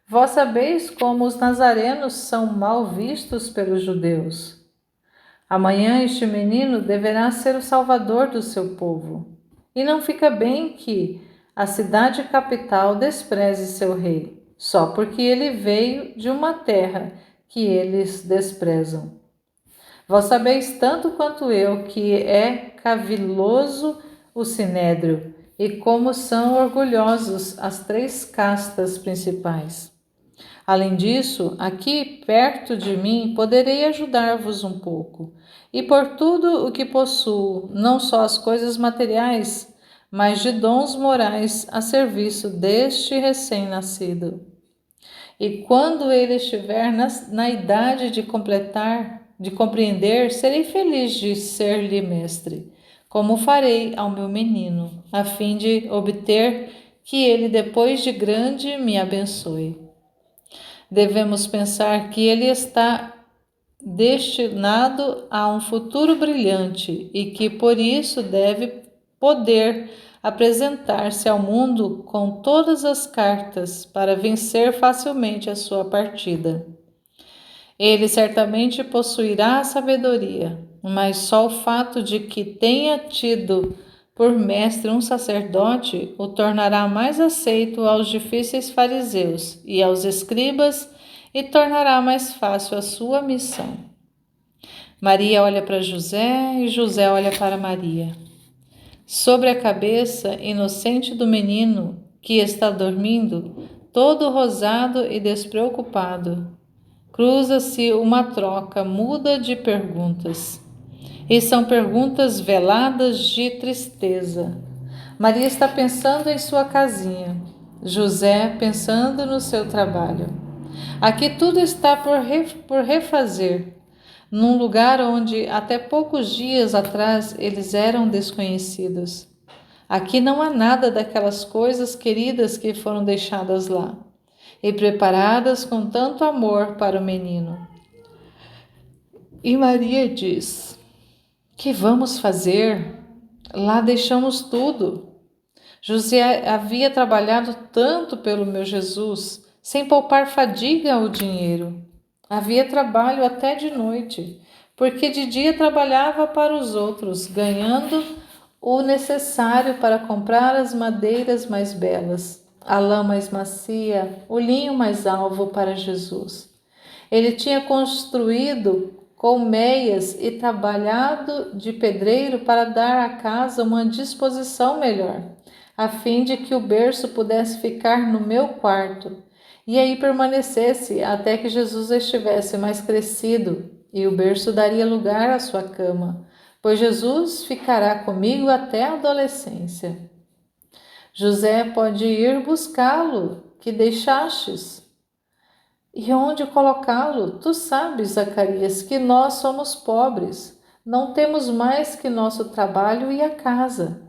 Vós sabeis como os nazarenos são mal vistos pelos judeus. Amanhã este menino deverá ser o salvador do seu povo. E não fica bem que a cidade capital despreze seu rei, só porque ele veio de uma terra que eles desprezam. Vós sabeis tanto quanto eu que é caviloso o sinédrio e como são orgulhosos as 3 castas principais. Além disso, aqui perto de mim poderei ajudar-vos um pouco, e por tudo o que possuo, não só as coisas materiais, mas de dons morais a serviço deste recém-nascido. E quando ele estiver na idade de compreender, serei feliz de ser-lhe mestre, como farei ao meu menino, a fim de obter que ele, depois de grande, me abençoe. Devemos pensar que ele está destinado a um futuro brilhante e que por isso deve poder apresentar-se ao mundo com todas as cartas para vencer facilmente a sua partida. Ele certamente possuirá a sabedoria, mas só o fato de que tenha tido por mestre um sacerdote o tornará mais aceito aos difíceis fariseus e aos escribas e tornará mais fácil a sua missão. Maria olha para José e José olha para Maria. Sobre a cabeça inocente do menino que está dormindo, todo rosado e despreocupado, cruza-se uma troca muda de perguntas. E são perguntas veladas de tristeza. Maria está pensando em sua casinha, José pensando no seu trabalho. Aqui tudo está por refazer, num lugar onde até poucos dias atrás eles eram desconhecidos. Aqui não há nada daquelas coisas queridas que foram deixadas lá e preparadas com tanto amor para o menino. E Maria diz: que vamos fazer? Lá deixamos tudo. José havia trabalhado tanto pelo meu Jesus, sem poupar fadiga ou dinheiro. Havia trabalho até de noite, porque de dia trabalhava para os outros, ganhando o necessário para comprar as madeiras mais belas, a lã mais macia, o linho mais alvo para Jesus. Ele tinha construído colmeias e trabalhado de pedreiro para dar à casa uma disposição melhor, a fim de que o berço pudesse ficar no meu quarto, e aí permanecesse até que Jesus estivesse mais crescido, e o berço daria lugar à sua cama, pois Jesus ficará comigo até a adolescência. José pode ir buscá-lo, que deixastes. E onde colocá-lo? Tu sabes, Zacarias, que nós somos pobres, não temos mais que nosso trabalho e a casa.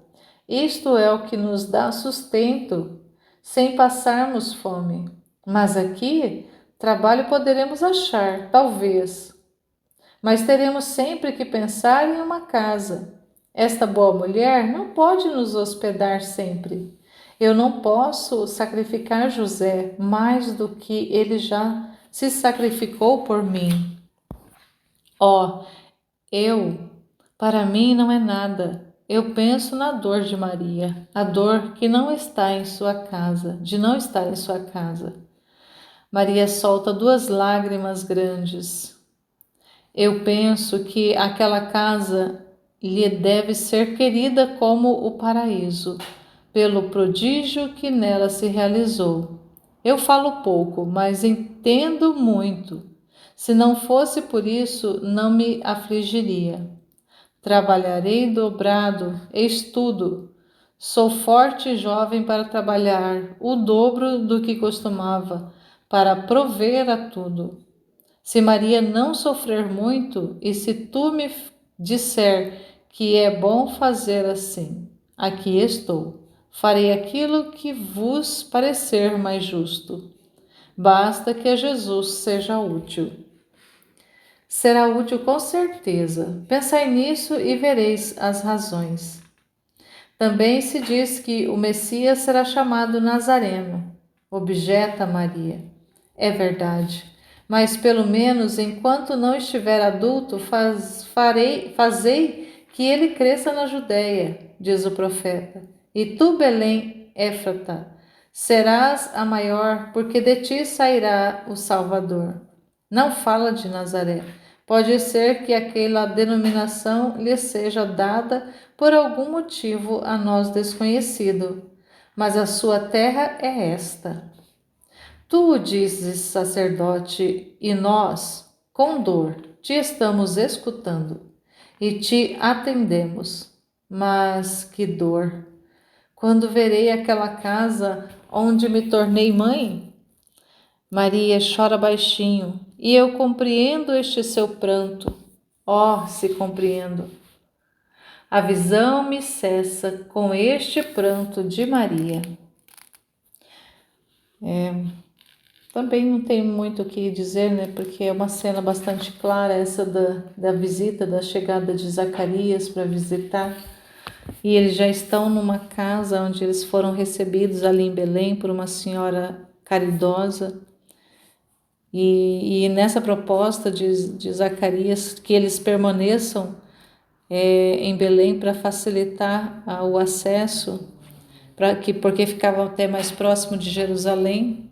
Isto é o que nos dá sustento, sem passarmos fome. Mas aqui, trabalho poderemos achar, talvez. Mas teremos sempre que pensar em uma casa. Esta boa mulher não pode nos hospedar sempre. Eu não posso sacrificar José mais do que ele já se sacrificou por mim. Para mim não é nada. eu penso na dor de Maria, a dor que não está em sua casa, de não estar em sua casa. Maria solta 2 lágrimas grandes. Eu penso que aquela casa lhe deve ser querida como o paraíso, pelo prodígio que nela se realizou. Eu falo pouco, mas entendo muito. Se não fosse por isso, não me afligiria. Trabalharei dobrado, estudo. Sou forte e jovem para trabalhar o dobro do que costumava, para prover a tudo. Se Maria não sofrer muito, e se tu me disser que é bom fazer assim, aqui estou. Farei aquilo que vos parecer mais justo. Basta que a Jesus seja útil. Será útil com certeza. Pensai nisso e vereis as razões. Também se diz que o Messias será chamado Nazareno, objeta Maria. É verdade, mas pelo menos enquanto não estiver adulto, fazei que ele cresça na Judéia, diz o profeta. E tu, Belém, Éfrata, serás a maior, porque de ti sairá o Salvador. Não fala de Nazaré. Pode ser que aquela denominação lhe seja dada por algum motivo a nós desconhecido, mas a sua terra é esta. Tu o dizes, sacerdote, e nós, com dor, te estamos escutando e te atendemos. Mas que dor! Quando verei aquela casa onde me tornei mãe? Maria chora baixinho, e eu compreendo este seu pranto. Oh, se compreendo! A visão me cessa com este pranto de Maria. Também não tem muito o que dizer, né? Porque é uma cena bastante clara essa da visita, da chegada de Zacarias para visitar. E eles já estão numa casa onde eles foram recebidos ali em Belém por uma senhora caridosa. E nessa proposta de Zacarias que eles permaneçam em Belém para facilitar o acesso, porque ficava até mais próximo de Jerusalém,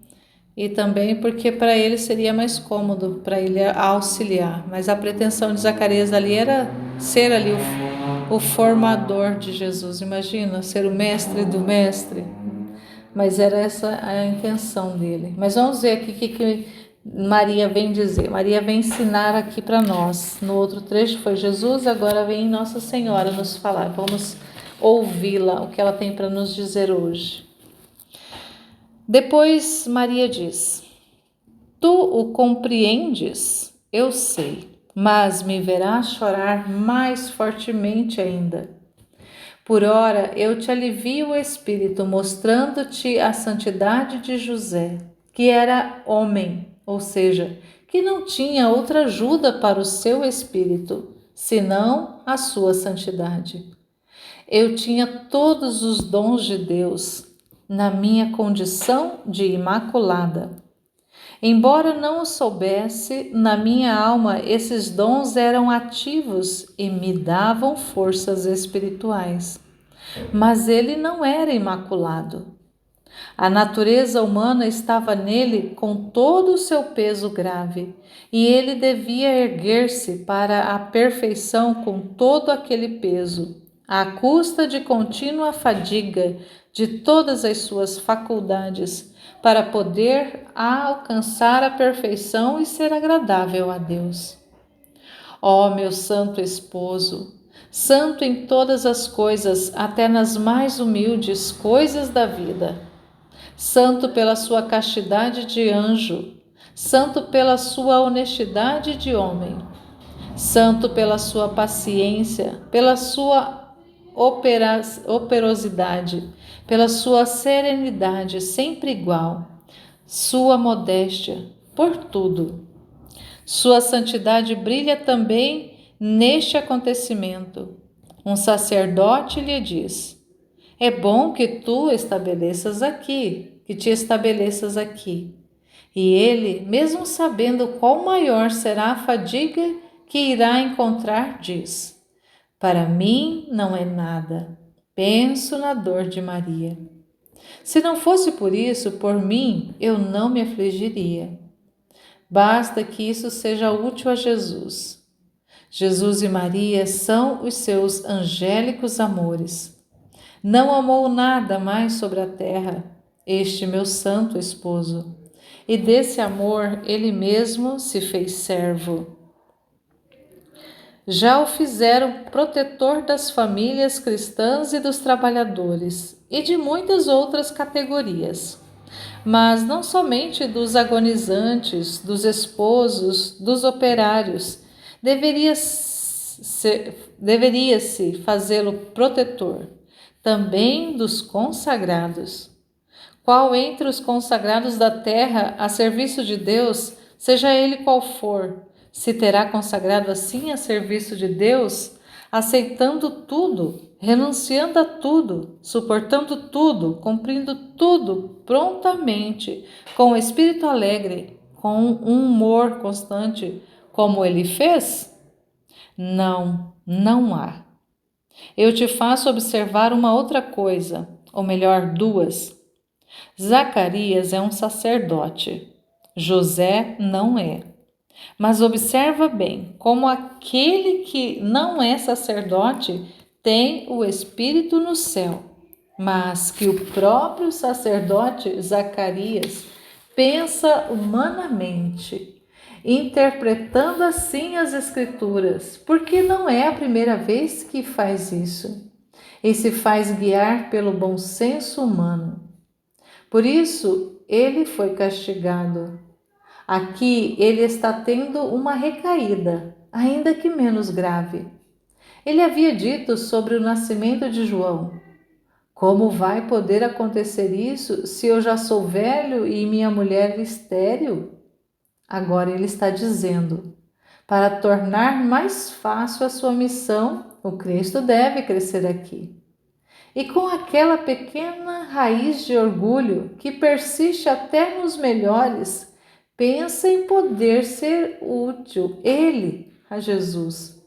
e também porque para ele seria mais cômodo para ele auxiliar. Mas a pretensão de Zacarias ali era ser ali o formador de Jesus. Imagina, ser o mestre do mestre. Mas era essa a intenção dele. Mas vamos ver aqui o que Maria vem dizer. Maria vem ensinar aqui para nós. No outro trecho foi Jesus, agora vem Nossa Senhora nos falar. Vamos ouvi-la, o que ela tem para nos dizer hoje. Depois Maria diz: Tu o compreendes? Eu sei, mas me verás chorar mais fortemente ainda. Por ora eu te alivio o espírito, mostrando-te a santidade de José, que era homem, ou seja, que não tinha outra ajuda para o seu espírito, senão a sua santidade. Eu tinha todos os dons de Deus na minha condição de imaculada. Embora não o soubesse, na minha alma esses dons eram ativos e me davam forças espirituais. Mas ele não era imaculado. A natureza humana estava nele com todo o seu peso grave, e ele devia erguer-se para a perfeição com todo aquele peso, à custa de contínua fadiga de todas as suas faculdades, para poder alcançar a perfeição e ser agradável a Deus. Ó meu santo esposo, santo em todas as coisas, até nas mais humildes coisas da vida, santo pela sua castidade de anjo, santo pela sua honestidade de homem, santo pela sua paciência, pela sua operosidade, pela sua serenidade sempre igual, sua modéstia, por tudo. Sua santidade brilha também neste acontecimento. Um sacerdote lhe diz: é bom que tu estabeleças aqui, que te estabeleças aqui. E ele, mesmo sabendo qual maior será a fadiga que irá encontrar, diz: Para mim não é nada. Penso na dor de Maria. Se não fosse por isso, por mim, eu não me afligiria. Basta que isso seja útil a Jesus. Jesus e Maria são os seus angélicos amores. Não amou nada mais sobre a terra, este meu santo esposo. E desse amor ele mesmo se fez servo. Já o fizeram protetor das famílias cristãs e dos trabalhadores, e de muitas outras categorias. Mas não somente dos agonizantes, dos esposos, dos operários, deveria-se fazê-lo protetor, também dos consagrados. Qual entre os consagrados da terra a serviço de Deus, seja ele qual for, se terá consagrado assim a serviço de Deus, aceitando tudo, renunciando a tudo, suportando tudo, cumprindo tudo prontamente, com o espírito alegre, com um humor constante, como ele fez? Não, não há. Eu te faço observar uma outra coisa, ou melhor, duas. Zacarias é um sacerdote, José não é. Mas observa bem como aquele que não é sacerdote tem o Espírito no céu, mas que o próprio sacerdote Zacarias pensa humanamente, interpretando assim as Escrituras, porque não é a primeira vez que faz isso, e se faz guiar pelo bom senso humano. Por isso, ele foi castigado. Aqui ele está tendo uma recaída, ainda que menos grave. Ele havia dito sobre o nascimento de João: como vai poder acontecer isso se eu já sou velho e minha mulher estéril? Agora ele está dizendo: para tornar mais fácil a sua missão, o Cristo deve crescer aqui. E com aquela pequena raiz de orgulho que persiste até nos melhores, pensa em poder ser útil, ele, a Jesus.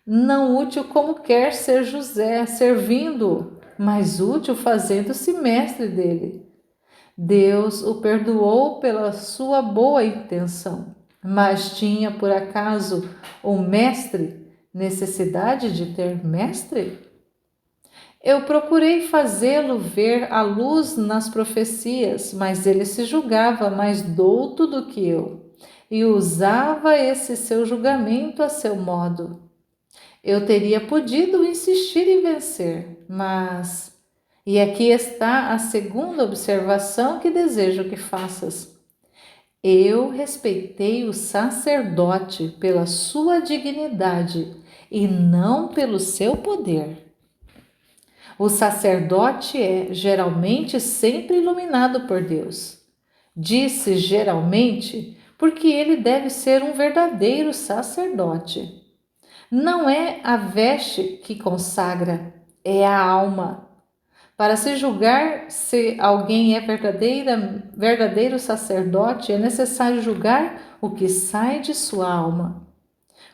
Não útil como quer ser José, servindo-o, mas útil fazendo-se mestre dele. Deus o perdoou pela sua boa intenção, mas tinha por acaso o mestre necessidade de ter mestre? Eu procurei fazê-lo ver a luz nas profecias, mas ele se julgava mais douto do que eu e usava esse seu julgamento a seu modo. Eu teria podido insistir em vencer, mas... E aqui está a segunda observação que desejo que faças. Eu respeitei o sacerdote pela sua dignidade e não pelo seu poder. O sacerdote é, geralmente, sempre iluminado por Deus. Disse geralmente porque ele deve ser um verdadeiro sacerdote. Não é a veste que consagra, é a alma. Para se julgar se alguém é verdadeiro sacerdote, é necessário julgar o que sai de sua alma.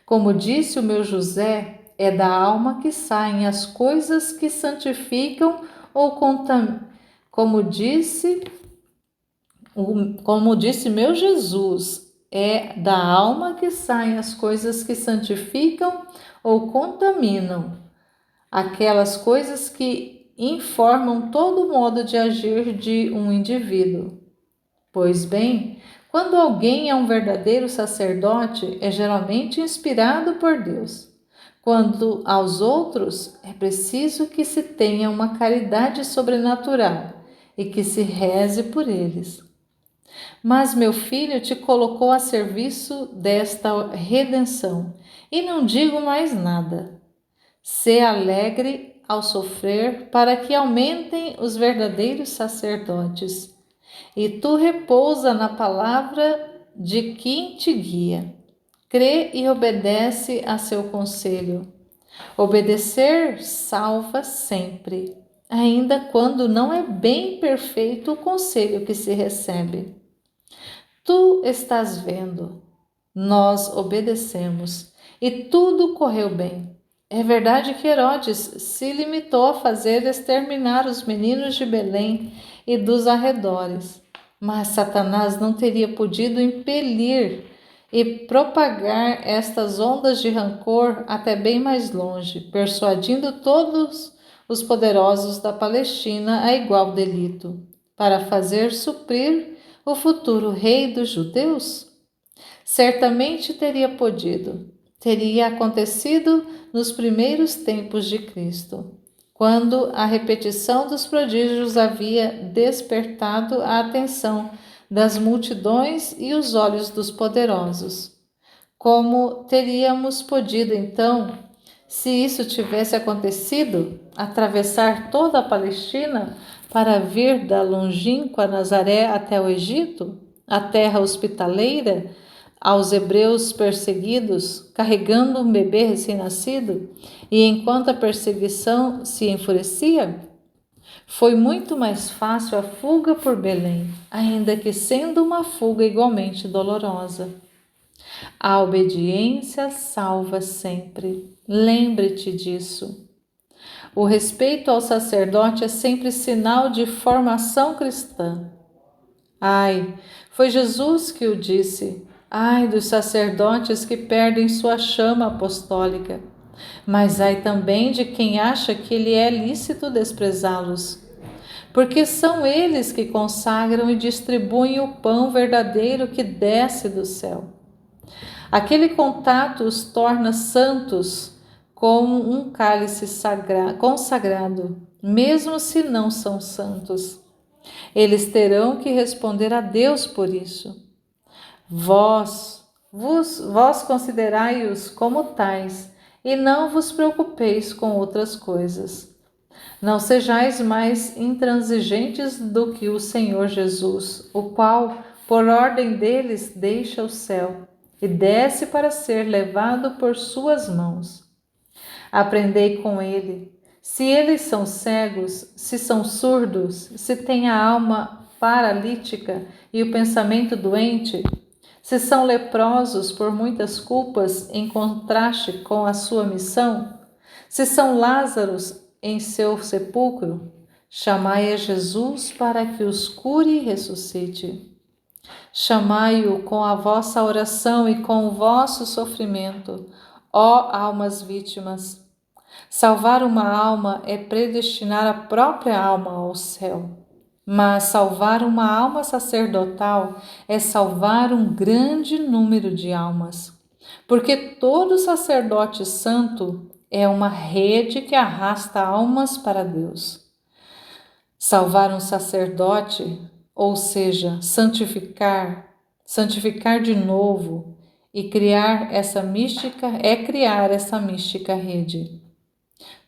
Como disse o meu José, é da alma que saem as coisas que santificam ou contaminam. Como disse meu Jesus, é da alma que saem as coisas que santificam ou contaminam, aquelas coisas que informam todo o modo de agir de um indivíduo. Pois bem, quando alguém é um verdadeiro sacerdote, é geralmente inspirado por Deus. Quanto aos outros, é preciso que se tenha uma caridade sobrenatural e que se reze por eles. Mas meu filho te colocou a serviço desta redenção, e não digo mais nada. Sê alegre ao sofrer, para que aumentem os verdadeiros sacerdotes. E tu repousa na palavra de quem te guia. Crê e obedece a seu conselho. Obedecer salva sempre, ainda quando não é bem perfeito o conselho que se recebe. Tu estás vendo, nós obedecemos e tudo correu bem. É verdade que Herodes se limitou a fazer exterminar os meninos de Belém e dos arredores, mas Satanás não teria podido impelir e propagar estas ondas de rancor até bem mais longe, persuadindo todos os poderosos da Palestina a igual delito, para fazer suprir o futuro rei dos judeus? Certamente teria podido. Teria acontecido nos primeiros tempos de Cristo, quando a repetição dos prodígios havia despertado a atenção das multidões e os olhos dos poderosos. Como teríamos podido, então, se isso tivesse acontecido, atravessar toda a Palestina para vir da longínqua Nazaré até o Egito, a terra hospitaleira, aos hebreus perseguidos, carregando um bebê recém-nascido, e enquanto a perseguição se enfurecia? Foi muito mais fácil a fuga por Belém, ainda que sendo uma fuga igualmente dolorosa. A obediência salva sempre. Lembre-te disso. O respeito ao sacerdote é sempre sinal de formação cristã. Ai, foi Jesus que o disse. Ai dos sacerdotes que perdem sua chama apostólica. Mas ai também de quem acha que lhe é lícito desprezá-los. Porque são eles que consagram e distribuem o pão verdadeiro que desce do céu. Aquele contato os torna santos como um cálice consagrado, mesmo se não são santos. Eles terão que responder a Deus por isso. Vós considerai-os como tais, e não vos preocupeis com outras coisas. Não sejais mais intransigentes do que o Senhor Jesus, o qual, por ordem deles, deixa o céu e desce para ser levado por suas mãos. Aprendei com ele. Se eles são cegos, se são surdos, se têm a alma paralítica e o pensamento doente, se são leprosos por muitas culpas em contraste com a sua missão, se são Lázaros em seu sepulcro, chamai a Jesus para que os cure e ressuscite. Chamai-o com a vossa oração e com o vosso sofrimento, ó almas vítimas. Salvar uma alma é predestinar a própria alma ao céu, mas salvar uma alma sacerdotal é salvar um grande número de almas, porque todo sacerdote santo é uma rede que arrasta almas para Deus. Salvar um sacerdote, ou seja, santificar de novo e criar essa mística rede.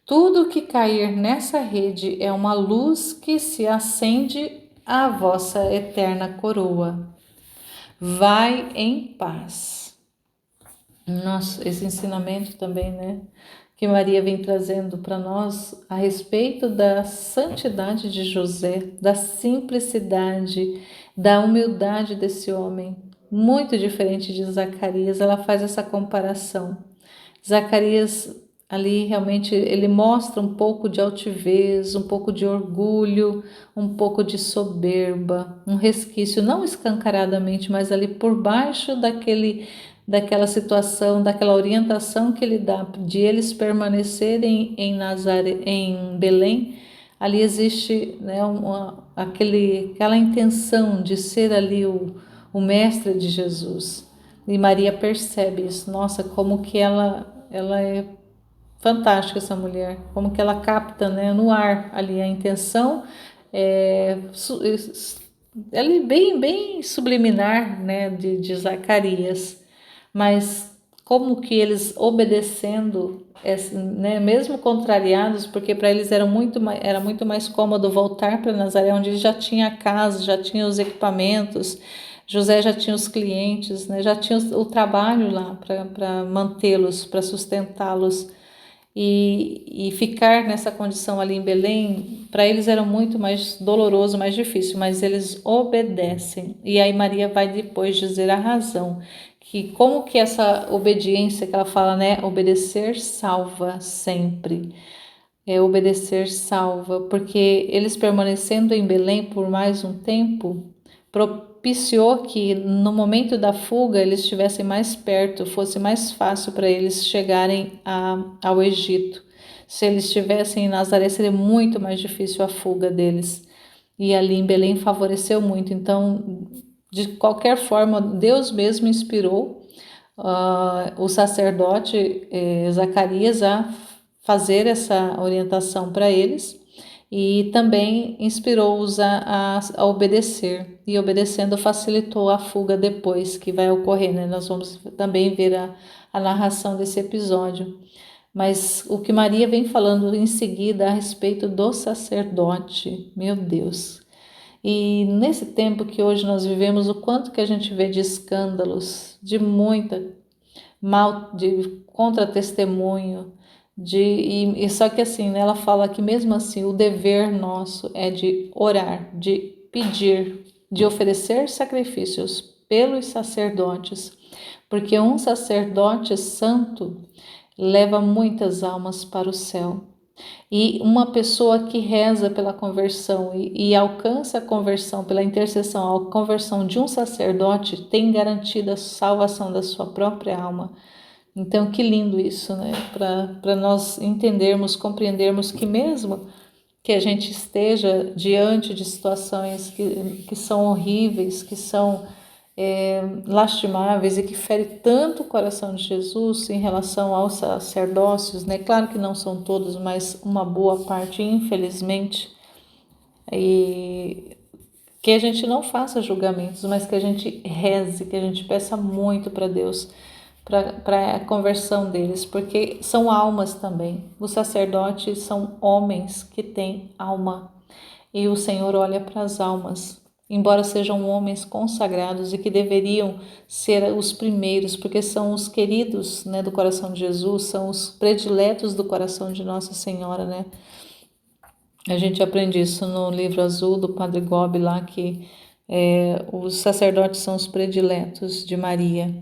Tudo que cair nessa rede é uma luz que se acende à vossa eterna coroa. Vai em paz. Nossa, esse ensinamento também, né? Que Maria vem trazendo para nós a respeito da santidade de José, da simplicidade, da humildade desse homem, muito diferente de Zacarias. Ela faz essa comparação. Zacarias ali realmente ele mostra um pouco de altivez, um pouco de orgulho, um pouco de soberba, um resquício, não escancaradamente, mas ali por baixo daquela situação, daquela orientação que ele dá de eles permanecerem em Nazaré, em Belém. Ali existe, né, aquela intenção de ser ali o mestre de Jesus. E Maria percebe isso. Nossa, como que ela é fantástica, essa mulher, como que ela capta, né, no ar ali a intenção, ela bem subliminar, né, de Zacarias, mas como que eles obedecendo, né, mesmo contrariados, porque para eles era muito mais cômodo voltar para Nazaré, onde já tinha a casa, já tinha os equipamentos, José já tinha os clientes, né, já tinha o trabalho lá para mantê-los, para sustentá-los. E ficar nessa condição ali em Belém, para eles era muito mais doloroso, mais difícil, mas eles obedecem. E aí Maria vai depois dizer a razão, que como que essa obediência que ela fala, né? Obedecer salva sempre. Obedecer salva, porque eles permanecendo em Belém por mais um tempo, propiciou que no momento da fuga eles estivessem mais perto, fosse mais fácil para eles chegarem ao Egito. Se eles estivessem em Nazaré, seria muito mais difícil a fuga deles. E ali em Belém favoreceu muito. Então, de qualquer forma, Deus mesmo inspirou o sacerdote Zacarias a fazer essa orientação para eles e também inspirou-os a obedecer. E obedecendo facilitou a fuga depois que vai ocorrer, né? Nós vamos também ver a narração desse episódio. Mas o que Maria vem falando em seguida a respeito do sacerdote, meu Deus. E nesse tempo que hoje nós vivemos, o quanto que a gente vê de escândalos, de muita mal, de contra-testemunho, e só que assim, né, ela fala que mesmo assim o dever nosso é de orar, de pedir, de oferecer sacrifícios pelos sacerdotes, porque um sacerdote santo leva muitas almas para o céu. E uma pessoa que reza pela conversão e alcança a conversão pela intercessão, a conversão de um sacerdote, tem garantida a salvação da sua própria alma. Então, que lindo isso, né? Para nós entendermos, compreendermos que mesmo que a gente esteja diante de situações que são horríveis, que são lastimáveis e que fere tanto o coração de Jesus em relação aos sacerdócios, né? Claro que não são todos, mas uma boa parte, infelizmente, e que a gente não faça julgamentos, mas que a gente reze, que a gente peça muito para Deus, para a conversão deles, porque são almas também. Os sacerdotes são homens que têm alma e o Senhor olha para as almas, embora sejam homens consagrados e que deveriam ser os primeiros, porque são os queridos, né, do coração de Jesus, são os prediletos do coração de Nossa Senhora, né? A gente aprende isso no livro azul do Padre Gobi lá, que os sacerdotes são os prediletos de Maria.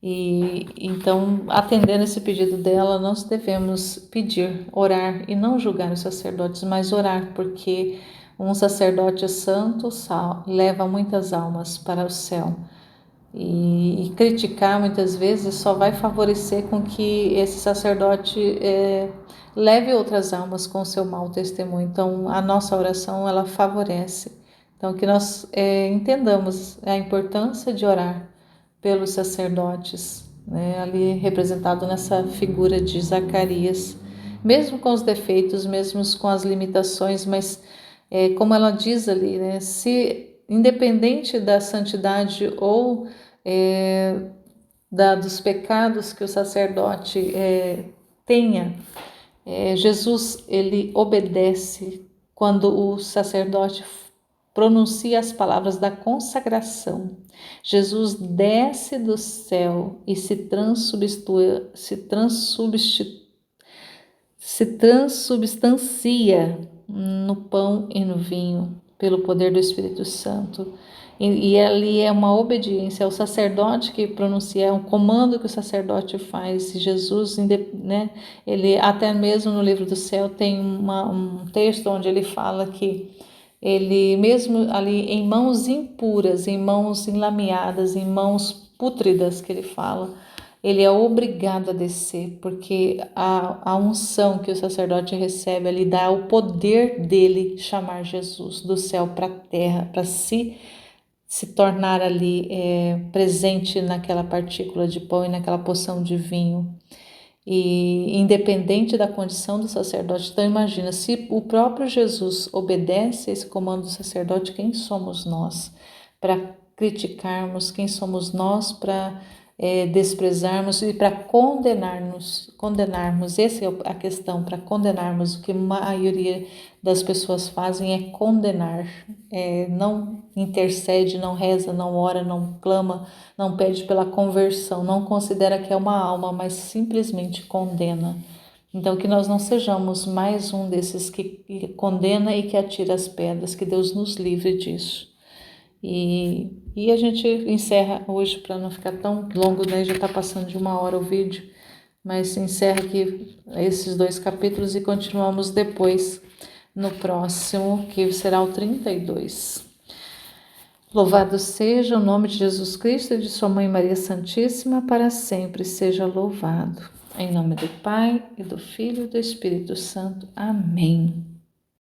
E então, atendendo esse pedido dela, nós devemos pedir, orar e não julgar os sacerdotes, mas orar, porque um sacerdote santo leva muitas almas para o céu. E criticar muitas vezes só vai favorecer com que esse sacerdote leve outras almas com seu mau testemunho. Então, a nossa oração, ela favorece. Então, que nós entendamos a importância de orar pelos sacerdotes, né, ali representado nessa figura de Zacarias, mesmo com os defeitos, mesmo com as limitações, mas como ela diz ali, né, se independente da santidade ou dos pecados que o sacerdote tenha, Jesus ele obedece quando o sacerdote pronuncia as palavras da consagração. Jesus desce do céu e se transubstancia no pão e no vinho pelo poder do Espírito Santo. E ali é uma obediência ao sacerdote que pronuncia, é um comando que o sacerdote faz. E Jesus, né, ele até mesmo no livro do céu tem um texto onde ele fala que ele mesmo ali em mãos impuras, em mãos enlameadas, em mãos pútridas que ele fala, ele é obrigado a descer, porque a unção que o sacerdote recebe ali dá o poder dele chamar Jesus do céu para a terra, para se tornar ali presente naquela partícula de pão e naquela poção de vinho. E independente da condição do sacerdote, então imagina, se o próprio Jesus obedece a esse comando do sacerdote, quem somos nós para criticarmos, quem somos nós para desprezarmos e para condenarmos, essa é a questão, para condenarmos. O que a maioria das pessoas fazem é condenar, não intercede, não reza, não ora, não clama, não pede pela conversão, não considera que é uma alma, mas simplesmente condena. Então, que nós não sejamos mais um desses que condena e que atira as pedras, que Deus nos livre disso. E a gente encerra hoje, para não ficar tão longo, né? Já está passando de 1 hora o vídeo, mas encerra aqui esses 2 capítulos e continuamos depois no próximo, que será o 32. Louvado seja o nome de Jesus Cristo e de sua Mãe Maria Santíssima, para sempre seja louvado. Em nome do Pai, e do Filho e do Espírito Santo. Amém.